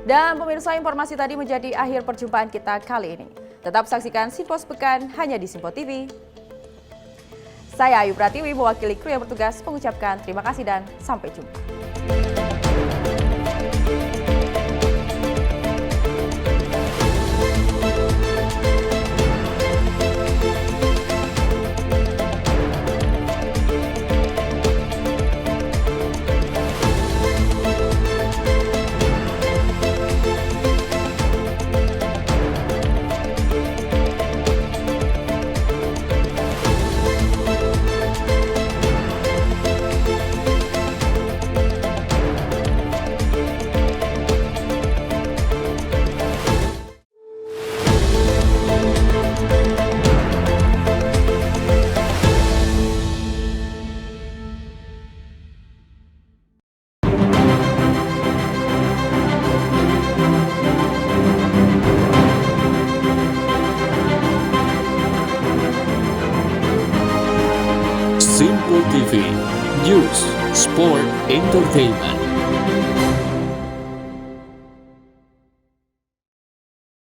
Dan pemirsa, informasi tadi menjadi akhir perjumpaan kita kali ini. Tetap saksikan Sinpo Sepekan hanya di Sinpo TV. Saya Ayu Pratiwi mewakili kru yang bertugas mengucapkan terima kasih dan sampai jumpa. Simpo TV, News, Sport, Entertainment.